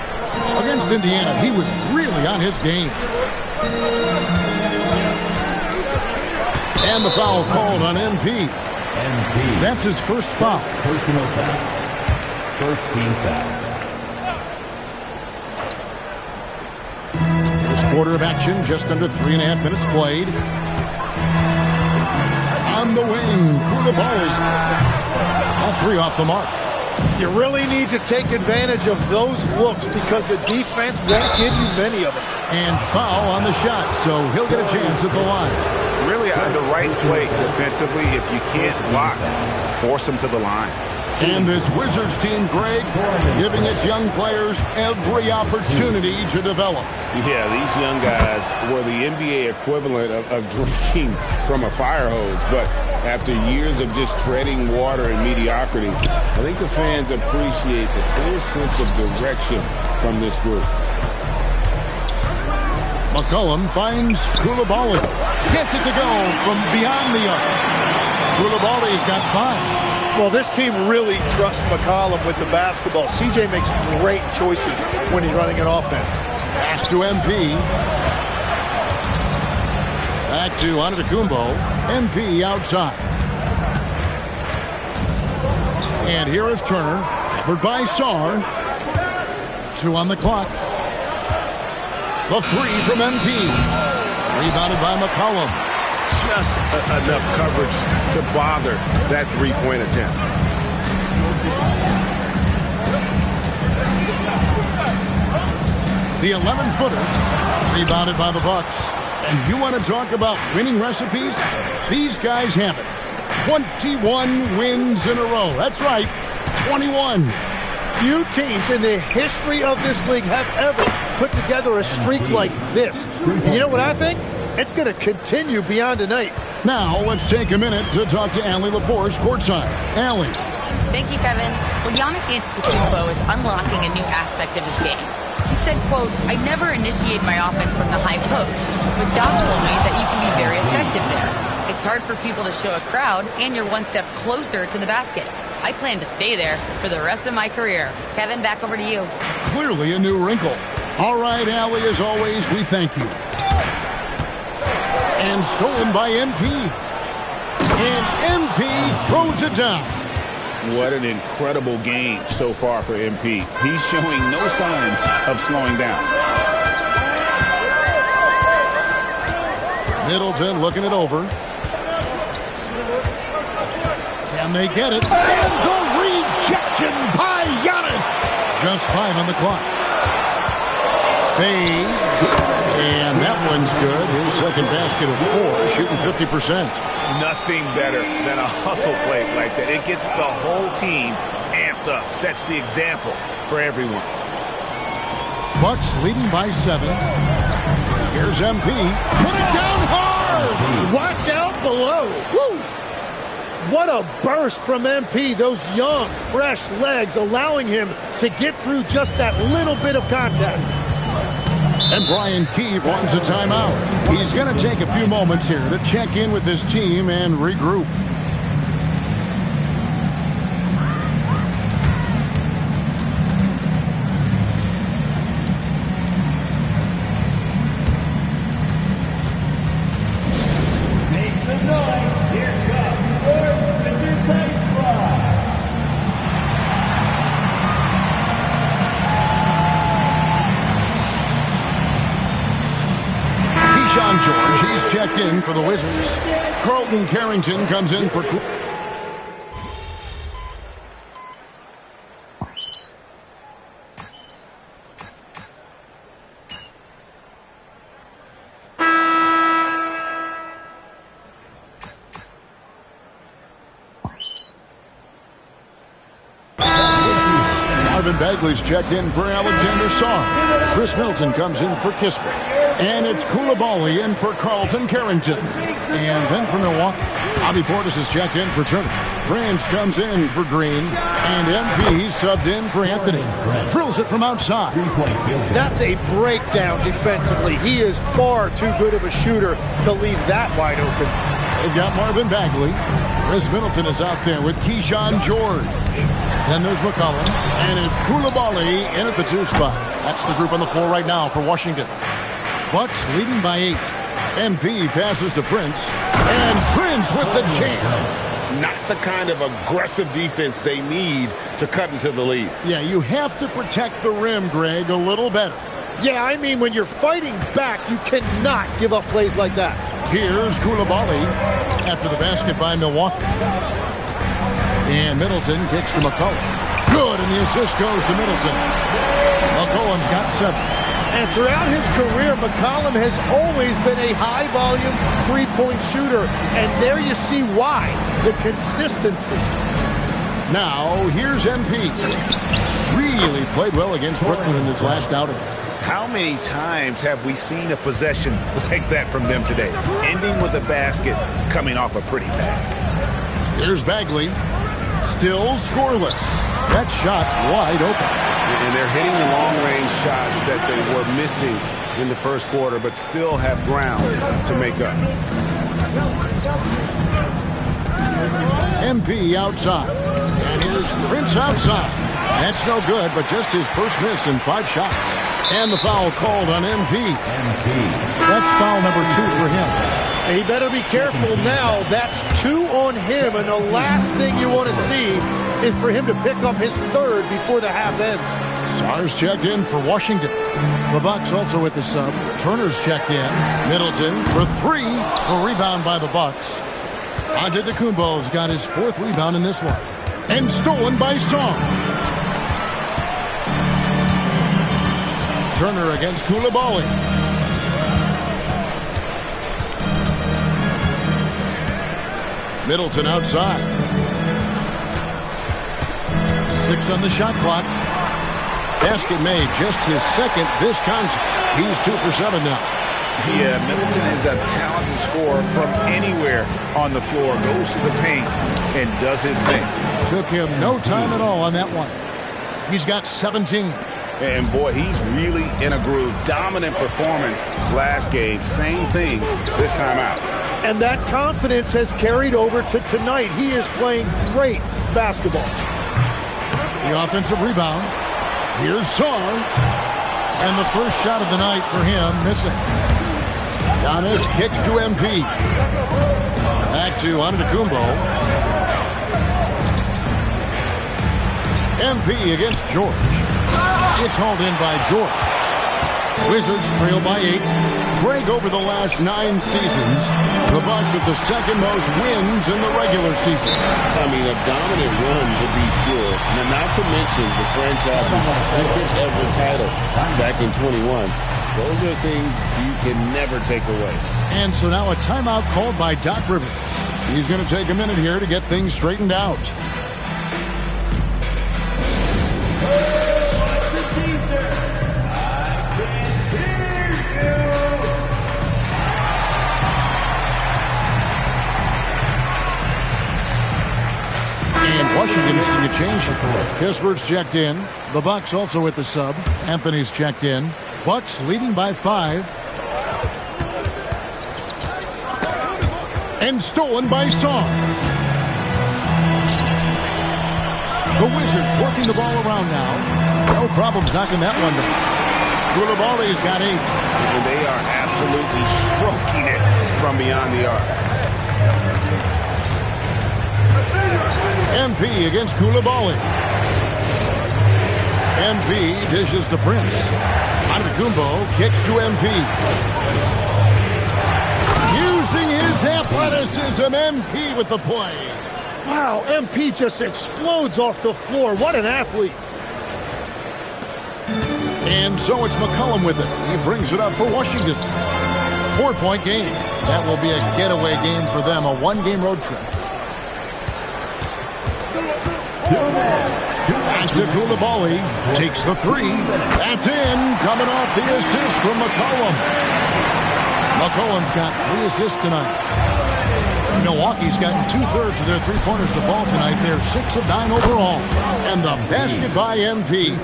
Against Indiana, he was really on his game. And the foul called on MP. That's his first foul. Personal foul. First team foul. Quarter of action, just under 3.5 minutes played. On the wing, Koulibaly. All 3 off the mark. You really need to take advantage of those looks because the defense won't give you many of them. And foul on the shot, so he'll get a chance at the line. Really, the right play defensively. If you can't block, force them to the line. And this Wizards team, Greg, giving its young players every opportunity to develop. Yeah, these young guys were the NBA equivalent of drinking from a fire hose. But after years of just treading water and mediocrity, I think the fans appreciate the clear sense of direction from this group. McCollum finds Coulibaly. Gets it to go from beyond the arc. Coulibaly's got 5. Well, this team really trusts McCollum with the basketball. CJ makes great choices when he's running an offense. Pass to MP. Back to Antetokounmpo. MP outside. And here is Turner. Covered by Sarr. 2 on the clock. The 3 from MP. Rebounded by McCollum. Just enough coverage to bother that three-point attempt. The 11-footer rebounded by the Bucks. And you want to talk about winning recipes? These guys have it. 21 wins in a row. That's right, 21. Few teams in the history of this league have ever put together a streak like this. And you know what I think? It's going to continue beyond tonight. Now, let's take a minute to talk to Allie LaForce courtside. Allie. Thank you, Kevin. Well, Giannis Antetokounmpo is unlocking a new aspect of his game. He said, quote, "I never initiate my offense from the high post, but Doc told me that you can be very effective there. It's hard for people to show a crowd, and you're one step closer to the basket. I plan to stay there for the rest of my career." Kevin, back over to you. Clearly a new wrinkle. All right, Allie, as always, we thank you. And stolen by MP. And MP throws it down. What an incredible game so far for MP. He's showing no signs of slowing down. Middleton looking it over. Can they get it? And the rejection by Giannis. Just 5 on the clock. Fades. And that one's good. His second basket of 4, shooting 50%. Nothing better than a hustle play like that. It gets the whole team amped up, sets the example for everyone. Bucks leading by 7. Here's MP. Put it down hard. Watch out below. Woo! What a burst from MP. Those young, fresh legs allowing him to get through just that little bit of contact. And Brian Keefe wants a timeout. He's going to take a few moments here to check in with his team and regroup. Checked in for the Wizards. Carlton Carrington comes in for... Marvin Bagley's checked in for Alexander Sarr. Chris Middleton comes in for Kispert. And it's Coulibaly in for Carlton Carrington. And then for Milwaukee, Bobby Portis is checked in for Turner. Prince comes in for Green. And MP subbed in for Anthony. Drills it from outside. That's a breakdown defensively. He is far too good of a shooter to leave that wide open. They've got Marvin Bagley. Chris Middleton is out there with Keyshawn George. Then there's McCollum. And it's Coulibaly in at the 2 spot. That's the group on the floor right now for Washington. Bucks leading by 8. MP passes to Prince. And Prince with the jam. Not the kind of aggressive defense they need to cut into the lead. Yeah, you have to protect the rim, Greg, a little better. Yeah, I mean, when you're fighting back, you cannot give up plays like that. Here's Coulibaly after the basket by Milwaukee. And Middleton kicks to McCollum. Good, and the assist goes to Middleton. McCollum's got 7. And throughout his career, McCollum has always been a high-volume three-point shooter. And there you see why, the consistency. Now, here's MP. Really played well against Brooklyn in his last outing. How many times have we seen a possession like that from them today? Ending with a basket, coming off a pretty pass. Here's Bagley. Still scoreless. That shot wide open. And they're hitting the long-range shots that they were missing in the first quarter, but still have ground to make up. MP outside. And here's Prince outside. That's no good, but just his first miss in 5 shots. And the foul called on MP. That's foul number 2 for him. He better be careful now. That's 2 on him, and the last thing you want to see is for him to pick up his 3rd before the half ends. Sarr's checked in for Washington. The Bucks also with the sub. Turner's checked in. Middleton for 3. A rebound by the Bucks. Antetokounmpo's got his 4th rebound in this one. And stolen by Song. Turner against Coulibaly. Middleton outside. 6 on the shot clock. Basket made, just his 2nd this contest. He's 2 for 7 now. Yeah, Middleton is a talented scorer from anywhere on the floor. Goes to the paint and does his thing. Took him no time at all on that one. He's got 17. And boy, he's really in a groove. Dominant performance last game. Same thing this time out. And that confidence has carried over to tonight. He is playing great basketball. The offensive rebound. Here's Song. And the first shot of the night for him, missing. Giannis kicks to MP. Back to Antetokounmpo. MP against George. It's hauled in by George. Wizards trail by 8. Greg, over the last 9 seasons, the Bucks with the 2nd most wins in the regular season. I mean, a dominant run to be sure. Now, not to mention the franchise's 2nd ever title back in 21. Those are things you can never take away. And so now a timeout called by Doc Rivers. He's going to take a minute here to get things straightened out. And Washington making a change. Kispert's checked in. The Bucks also with the sub. Anthony's checked in. Bucks leading by 5. And stolen by Song. The Wizards working the ball around now. No problems knocking that one down. Coulibaly's got 8. And they are absolutely stroking it from beyond the arc. MP against Coulibaly. MP dishes to Prince. Antetokounmpo kicks to MP. Using his athleticism, MP with the play. Wow, MP just explodes off the floor. What an athlete. And so it's McCollum with it. He brings it up for Washington. 4-point game. That will be a getaway game for them, a 1-game road trip. Back to Coulibaly. Takes the 3. That's in. Coming off the assist from McCollum. McCollum's got 3 assists tonight. Milwaukee's gotten 2/3 of their 3-pointers to fall tonight. They're 6 of 9 overall. And the basket by MP.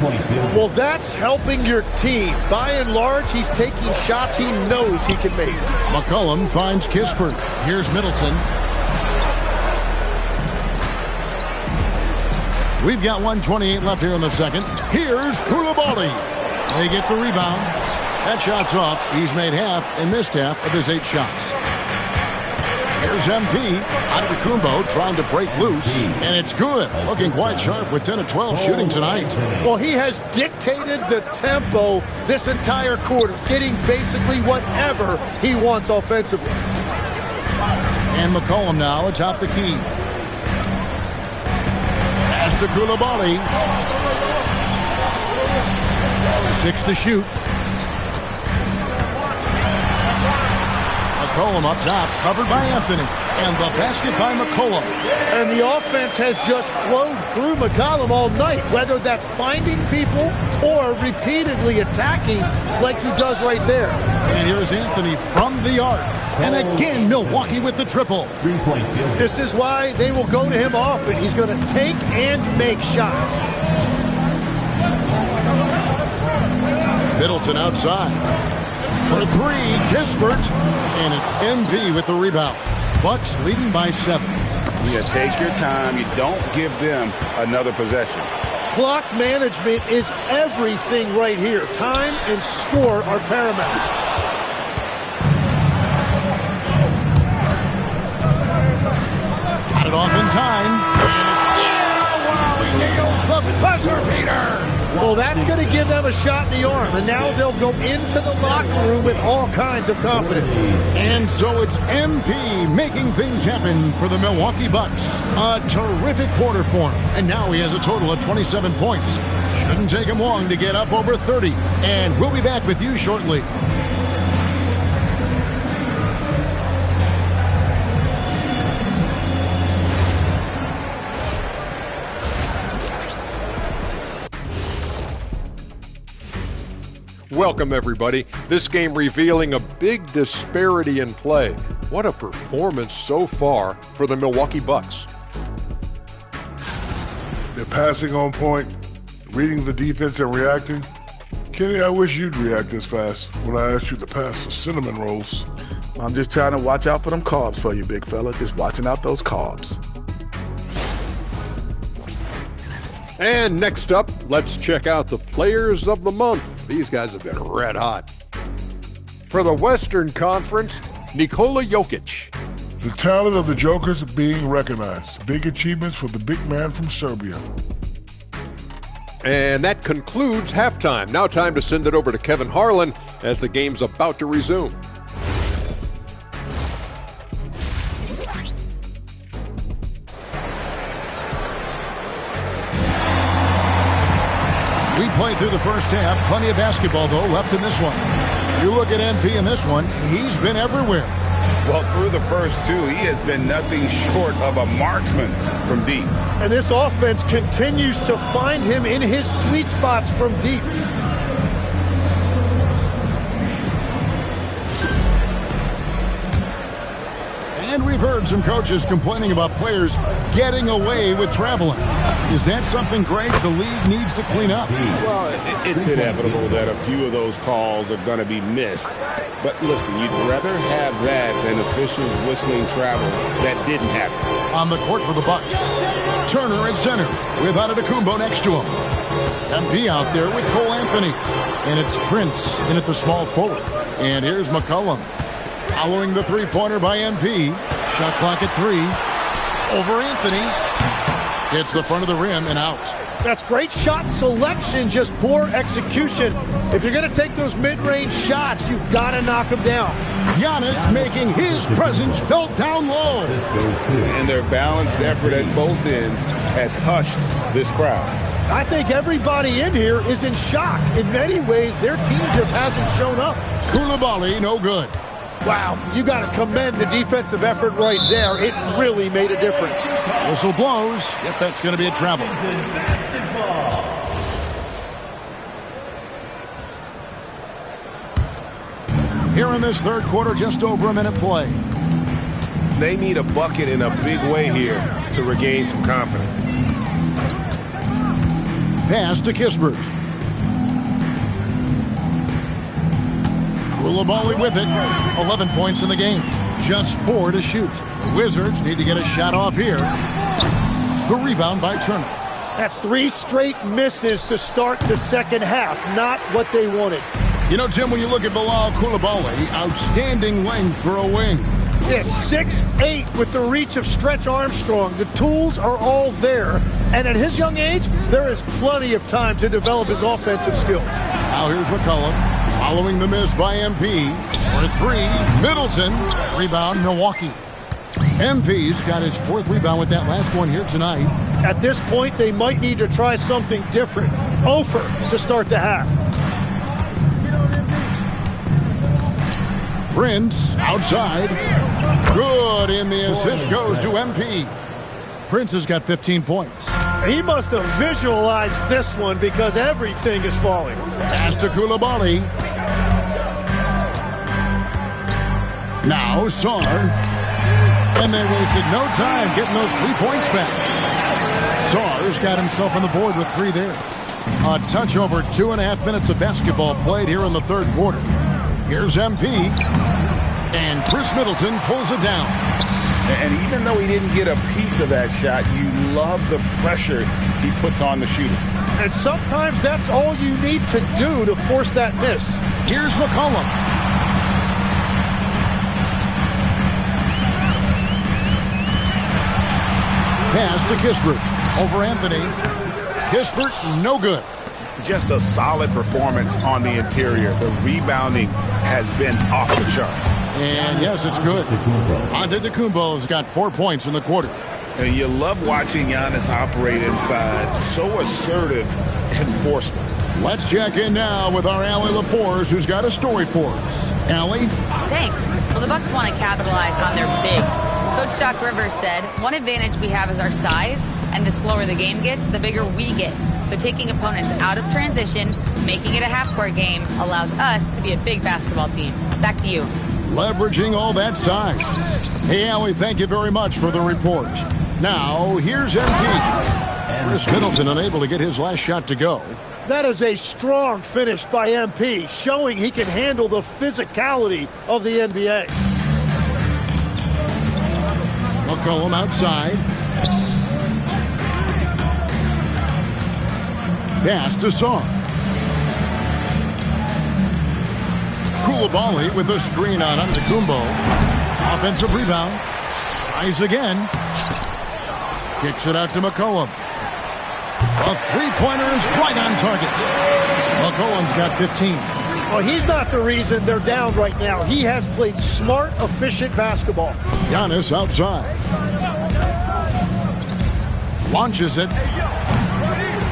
Well, that's helping your team. By and large, he's taking shots he knows he can make. McCollum finds Kispert. Here's Middleton. We've got 1:28 left here in the second. Here's Coulibaly. They get the rebound. That shot's off. He's made half and missed half of his 8 shots. Here's MP. Antetokounmpo trying to break loose. And it's good. Looking quite sharp with 10 of 12 shooting tonight. Well, he has dictated the tempo this entire quarter, getting basically whatever he wants offensively. And McCollum now atop the key. Pass to Coulibaly. 6 to shoot. McCollum up top, covered by Anthony. And the basket by McCollum. And the offense has just flowed through McCollum all night, whether that's finding people or repeatedly attacking like he does right there. And here's Anthony from the arc. And again, Milwaukee with the triple. This is why they will go to him often. He's going to take and make shots. Middleton outside. For 3, Kispert. And it's MV with the rebound. Bucks leading by 7. Yeah, take your time. You don't give them another possession. Clock management is everything right here. Time and score are paramount. Got it off in time. And it's, wow, he nails the buzzer beater. Well, that's going to give them a shot in the arm, and now they'll go into the locker room with all kinds of confidence. And so it's MP making things happen for the Milwaukee Bucks. A terrific quarter for him, and now he has a total of 27 points. Shouldn't take him long to get up over 30, and we'll be back with you shortly. Welcome, everybody. This game revealing a big disparity in play. What a performance so far for the Milwaukee Bucks. They're passing on point, reading the defense and reacting. Kenny, I wish you'd react this fast when I asked you to pass the cinnamon rolls. I'm just trying to watch out for them carbs for you, big fella. Just watching out those carbs. And next up, let's check out the players of the month. These guys have been red hot. For the Western Conference, Nikola Jokic. The talent of the Jokers being recognized. Big achievements for the big man from Serbia. And that concludes halftime. Now time to send it over to Kevin Harlan as the game's about to resume. We played through the first half. Plenty of basketball, though, left in this one. You look at MP in this one, he's been everywhere. Well, through the first 2, he has been nothing short of a marksman from deep. And this offense continues to find him in his sweet spots from deep. And we've heard some coaches complaining about players getting away with traveling. Is that something, Greg, the league needs to clean up? Well, it's inevitable that a few of those calls are going to be missed. But listen, you'd rather have that than officials whistling travel that didn't happen. On the court for the Bucks, Turner at center with Antetokounmpo next to him. MP out there with Cole Anthony. And it's Prince in at the small forward. And here's McCollum. Following the three-pointer by MP. Shot clock at 3. Over Anthony. Hits the front of the rim and out. That's great shot selection, just poor execution. If you're going to take those mid-range shots, you've got to knock them down. Giannis making his presence felt down low. And their balanced effort at both ends has hushed this crowd. I think everybody in here is in shock. In many ways, their team just hasn't shown up. Coulibaly, no good. Wow, you got to commend the defensive effort right there. It really made a difference. Whistle blows. Yep, that's going to be a travel. Here in this third quarter, just over a minute play. They need a bucket in a big way here to regain some confidence. Pass to Kispert. Coulibaly with it. 11 points in the game. Just 4 to shoot. The Wizards need to get a shot off here. The rebound by Turner. That's 3 straight misses to start the second half. Not what they wanted. You know, Tim, when you look at Bilal Coulibaly, outstanding length for a wing. Yeah, 6'8" with the reach of Stretch Armstrong. The tools are all there. And at his young age, there is plenty of time to develop his offensive skills. Now here's McCollum. Following the miss by MP. For 3, Middleton. Rebound, Milwaukee. MP's got his 4th rebound with that last one here tonight. At this point, they might need to try something different. Ofer to start the half. Prince outside. Good, and the assist goes to MP. Prince has got 15 points. He must have visualized this one because everything is falling. Pass to Coulibaly. Now Sarr. And they wasted no time getting those 3 points back. Sarr's got himself on the board with 3 there. A touch over 2.5 minutes of basketball played here in the 3rd quarter. Here's MP. And Chris Middleton pulls it down. And even though he didn't get a piece of that shot, you love the pressure he puts on the shooter. And sometimes that's all you need to do to force that miss. Here's McCollum. Pass to Kispert. Over Anthony. Kispert, no good. Just a solid performance on the interior. The rebounding has been off the chart. And yes, it's good. Antetokounmpo has got 4 points in the quarter. And you love watching Giannis operate inside. So assertive and forceful. Let's check in now with our Allie LaForce, who's got a story for us. Allie? Thanks. Well, the Bucks want to capitalize on their bigs. Coach Doc Rivers said, one advantage we have is our size, and the slower the game gets, the bigger we get. So taking opponents out of transition, making it a half-court game, allows us to be a big basketball team. Back to you. Leveraging all that size. Hey, Allie, thank you very much for the report. Now, here's MP. Chris Middleton unable to get his last shot to go. That is a strong finish by MP, showing he can handle the physicality of the NBA. McCollum outside. Pass to Sarr. Coulibaly with a screen on Antetokounmpo. Offensive rebound. Tries again. Kicks it out to McCollum. A three-pointer is right on target. McCollum's got 15. Well, he's not the reason they're down right now. He has played smart, efficient basketball. Giannis outside. Launches it.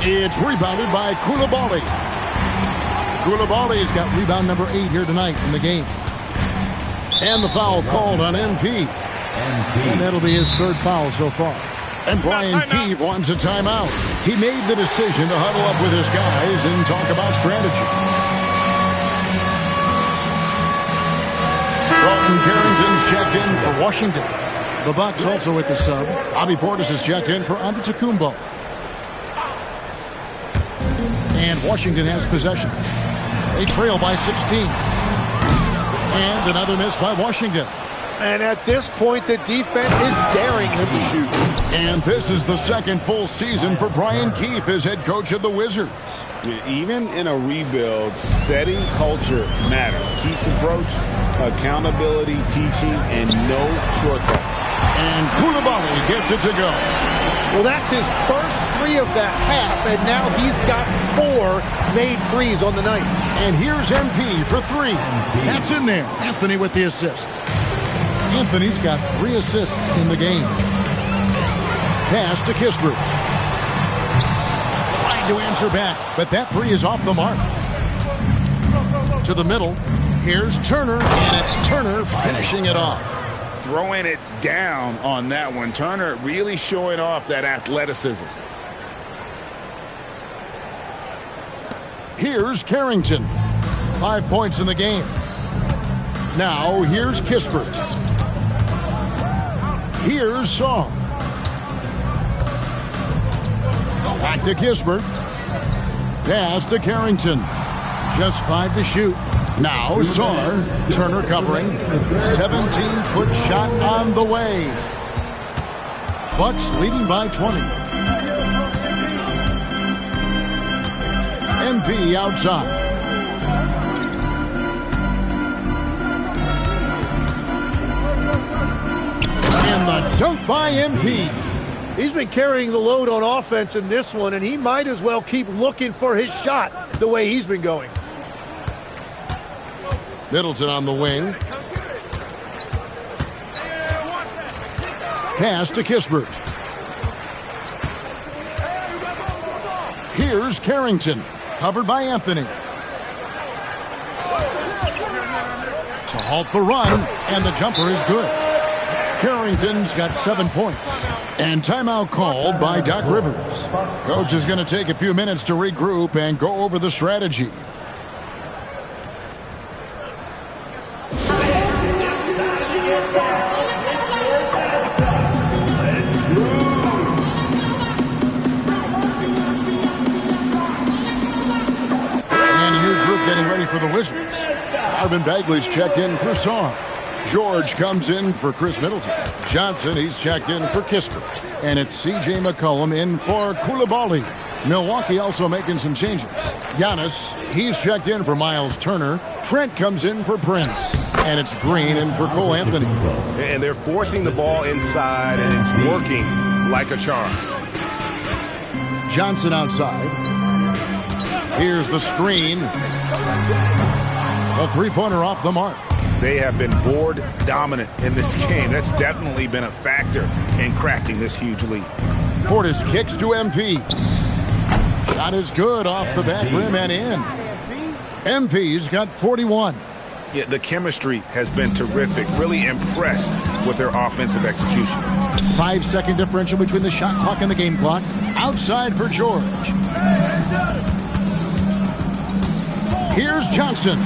It's rebounded by Coulibaly. Coulibaly's got rebound number 8 here tonight in the game. And the foul called on MP. And that'll be his 3rd foul so far. And Brian Keefe wants a timeout. He made the decision to huddle up with his guys and talk about strategy. Dalton Carrington's checked in for Washington. The Bucks also with the sub. Bobby Portis is checked in for Antetokounmpo. And Washington has possession. They trail by 16. And another miss by Washington. And at this point, the defense is daring him to shoot. And this is the 2nd full season for Brian Keefe as head coach of the Wizards. Even in a rebuild, setting culture matters. Keefe's approach, accountability, teaching, and no shortcuts. And Coulibaly gets it to go. Well, that's his first 3 of that half, and now he's got 4 made threes on the night. And here's MP for 3. That's in there. Anthony with the assist. Anthony's got 3 assists in the game. Pass to Kispert. Trying to answer back, but that 3 is off the mark. To the middle. Here's Turner, and it's Turner finishing it off. Throwing it down on that one. Turner really showing off that athleticism. Here's Carrington. 5 points in the game. Now, here's Kispert. Here's Sarr. Back to Kispert. Pass to Carrington. Just 5 to shoot. Now Sarr. Turner covering. 17-foot shot on the way. Bucks leading by 20. MP outside. And the dunk by MP. He's been carrying the load on offense in this one, and he might as well keep looking for his shot the way he's been going. Middleton on the wing. Pass to Kispert. Here's Carrington, covered by Anthony. To halt the run, and the jumper is good. Carrington's got 7 points. And timeout called by Doc Rivers. Coach is going to take a few minutes to regroup and go over the strategy. And a new group getting ready for the Wizards. Marvin Bagley's checked in for Sarr. George comes in for Chris Middleton. Johnson, he's checked in for Kispert. And it's C.J. McCollum in for Coulibaly. Milwaukee also making some changes. Giannis, he's checked in for Miles Turner. Trent comes in for Prince. And it's Green in for Cole Anthony. And they're forcing the ball inside, and it's working like a charm. Johnson outside. Here's the screen. A three-pointer off the mark. They have been board dominant in this game. That's definitely been a factor in crafting this huge lead. Portis kicks to MP. Shot is good off the back rim and in. MP's got 41. Yeah, the chemistry has been terrific. Really impressed with their offensive execution. 5-second differential between the shot clock and the game clock. Outside for George. Here's Johnson.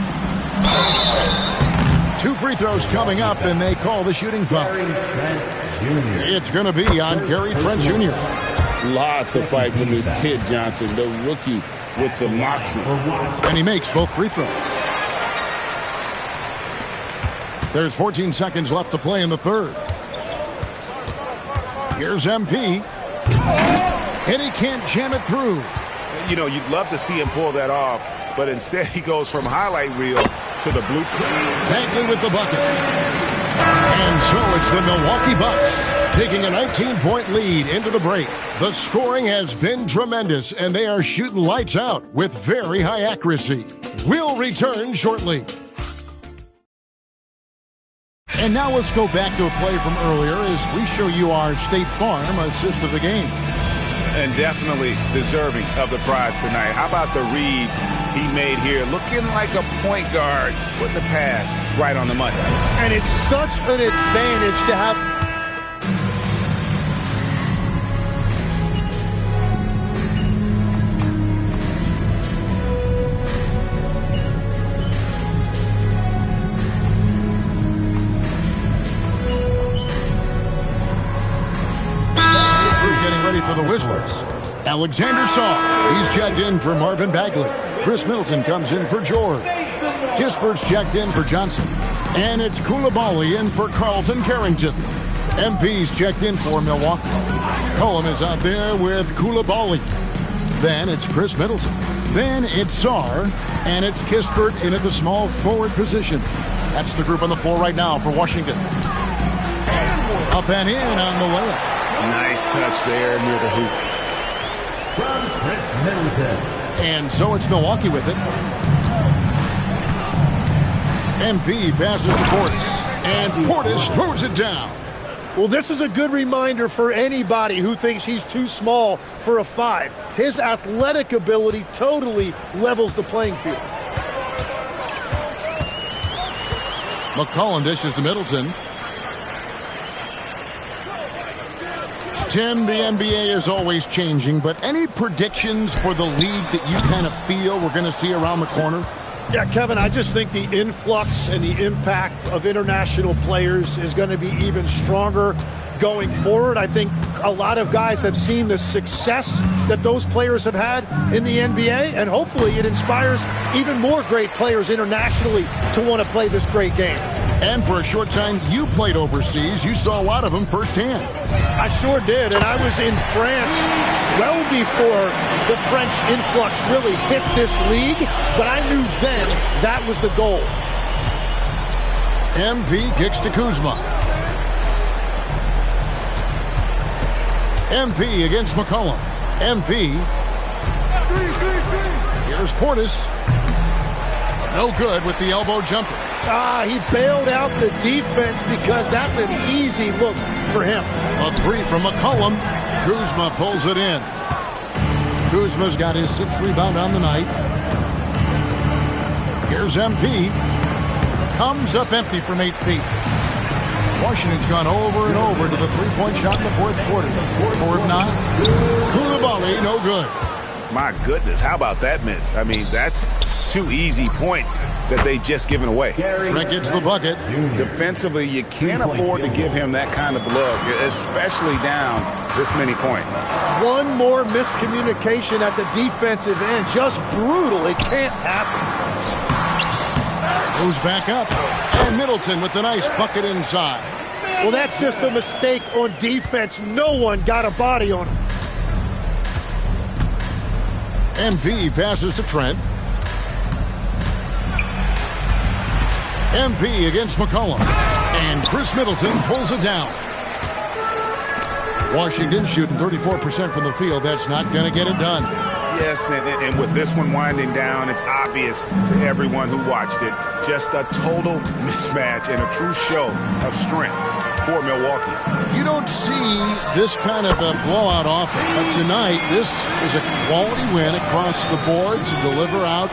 2 free throws coming up, and they call the shooting foul. It's going to be on Gary Trent Jr. Lots of fight from this kid, Johnson, the rookie with some moxie. And he makes both free throws. There's 14 seconds left to play in the third. Here's MP. And he can't jam it through. You know, you'd love to see him pull that off, but instead he goes from highlight reel to the blueprint. Bagley with the bucket. And so it's the Milwaukee Bucks taking a 19-point lead into the break. The scoring has been tremendous, and they are shooting lights out with very high accuracy. We'll return shortly. And now let's go back to a play from earlier as we show you our State Farm assist of the game. And definitely deserving of the prize tonight. How about the read he made here? Looking like a point guard, putting the pass right on the money. And it's such an advantage to have. Getting ready for the Wizards. Alexander Sarr, he's checked in for Marvin Bagley. Chris Middleton comes in for George. Kispert's checked in for Johnson. And it's Coulibaly in for Carlton Carrington. MP's checked in for Milwaukee. Cullum is out there with Coulibaly. Then it's Chris Middleton. Then it's Sarr. And it's Kispert in at the small forward position. That's the group on the floor right now for Washington. Up and in on the layup. Nice touch there near the hoop. And so it's Milwaukee with it. MP passes to Portis. And Portis throws it down. Well, this is a good reminder for anybody who thinks he's too small for a 5. His athletic ability totally levels the playing field. McCollum dishes to Middleton. Tim, the NBA is always changing, but any predictions for the league that you kind of feel we're going to see around the corner? Yeah, Kevin, I just think the influx and the impact of international players is going to be even stronger going forward. I think a lot of guys have seen the success that those players have had in the NBA, and hopefully it inspires even more great players internationally to want to play this great game. And for a short time, you played overseas. You saw a lot of them firsthand. I sure did, and I was in France well before the French influx really hit this league, but I knew then that was the goal. MP kicks to Kuzma. MP against McCollum. MP. Here's Portis. No good with the elbow jumper. He bailed out the defense because that's an easy look for him. A three from McCollum. Kuzma pulls it in. Kuzma's got his 6th rebound on the night. Here's MP. Comes up empty from 8 feet. Washington's gone over and over to the three-point shot in the 4th quarter. 4 of 9. Coulibaly, no good. My goodness, how about that miss? I mean, that's 2 easy points that they've just given away. Trent gets the bucket. Defensively, you can't afford to give him that kind of look, especially down this many points. One more miscommunication at the defensive end. Just brutal. It can't happen. Goes back up. And Middleton with the nice bucket inside. Well, that's just a mistake on defense. No one got a body on him. MP passes to Trent. MP against McCollum. And Chris Middleton pulls it down. Washington shooting 34% from the field. That's not going to get it done. Yes, and with this one winding down, it's obvious to everyone who watched it. Just a total mismatch and a true show of strength for Milwaukee. You don't see this kind of a blowout often, but tonight this is a quality win across the board to deliver out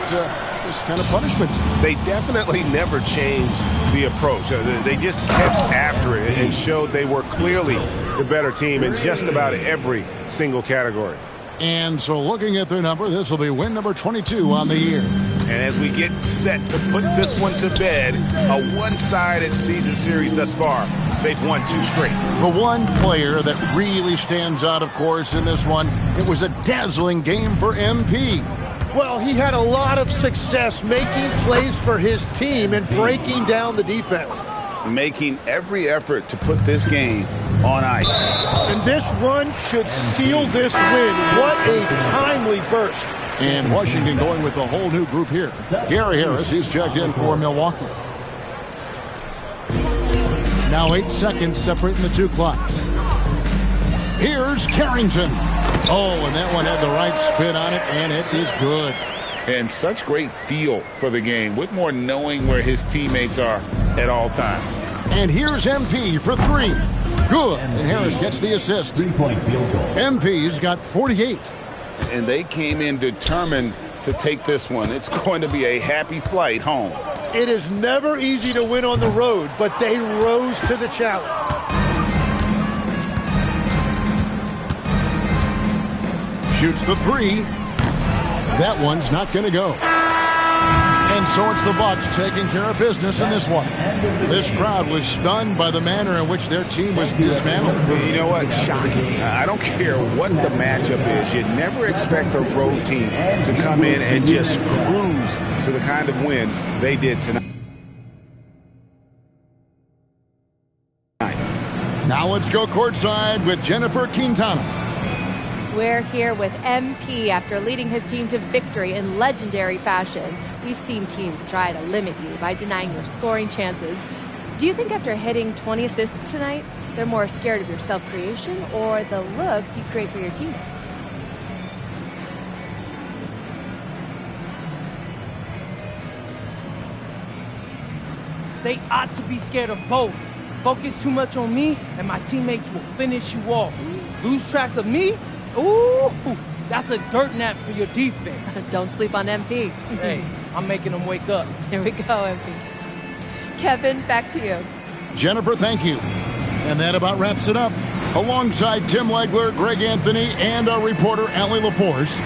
this kind of punishment. They definitely never changed the approach. They just kept after it and showed they were clearly the better team in just about every single category. And so looking at their number, this will be win number 22 on the year. And as we get set to put this one to bed, a one-sided season series thus far, they've won 2 straight. The one player that really stands out, of course, in this one, it was a dazzling game for MP. Well, he had a lot of success making plays for his team and breaking down the defense. Making every effort to put this game on ice. And this run should seal this win. What a timely burst. And Washington going with a whole new group here. Gary Harris, he's checked in for Milwaukee. Now 8 seconds separating the 2 clocks. Here's Carrington. Oh, and that one had the right spin on it, and it is good. And such great feel for the game. Whitmore knowing where his teammates are at all times. And here's MP for 3. Good. And Harris gets the assist. 3-point field goal. MP's got 48. And they came in determined to take this one. It's going to be a happy flight home. It is never easy to win on the road, but they rose to the challenge. Shoots the 3. That one's not going to go. And so it's the Bucks taking care of business in this one. This crowd was stunned by the manner in which their team was dismantled. You know what? Shocking. I don't care what the matchup is. You never expect a road team to come in and just cruise to the kind of win they did tonight. Now let's go courtside with Jennifer Quintana. We're here with MP after leading his team to victory in legendary fashion. We've seen teams try to limit you by denying your scoring chances. Do you think after hitting 20 assists tonight, they're more scared of your self-creation or the looks you create for your teammates? They ought to be scared of both. Focus too much on me, and my teammates will finish you off. Lose track of me? Ooh, that's a dirt nap for your defense. Don't sleep on MP. Hey, I'm making them wake up. Here we go, MP. Kevin, back to you. Jennifer, thank you. And that about wraps it up. Alongside Tim Legler, Greg Anthony, and our reporter, Allie LaForce,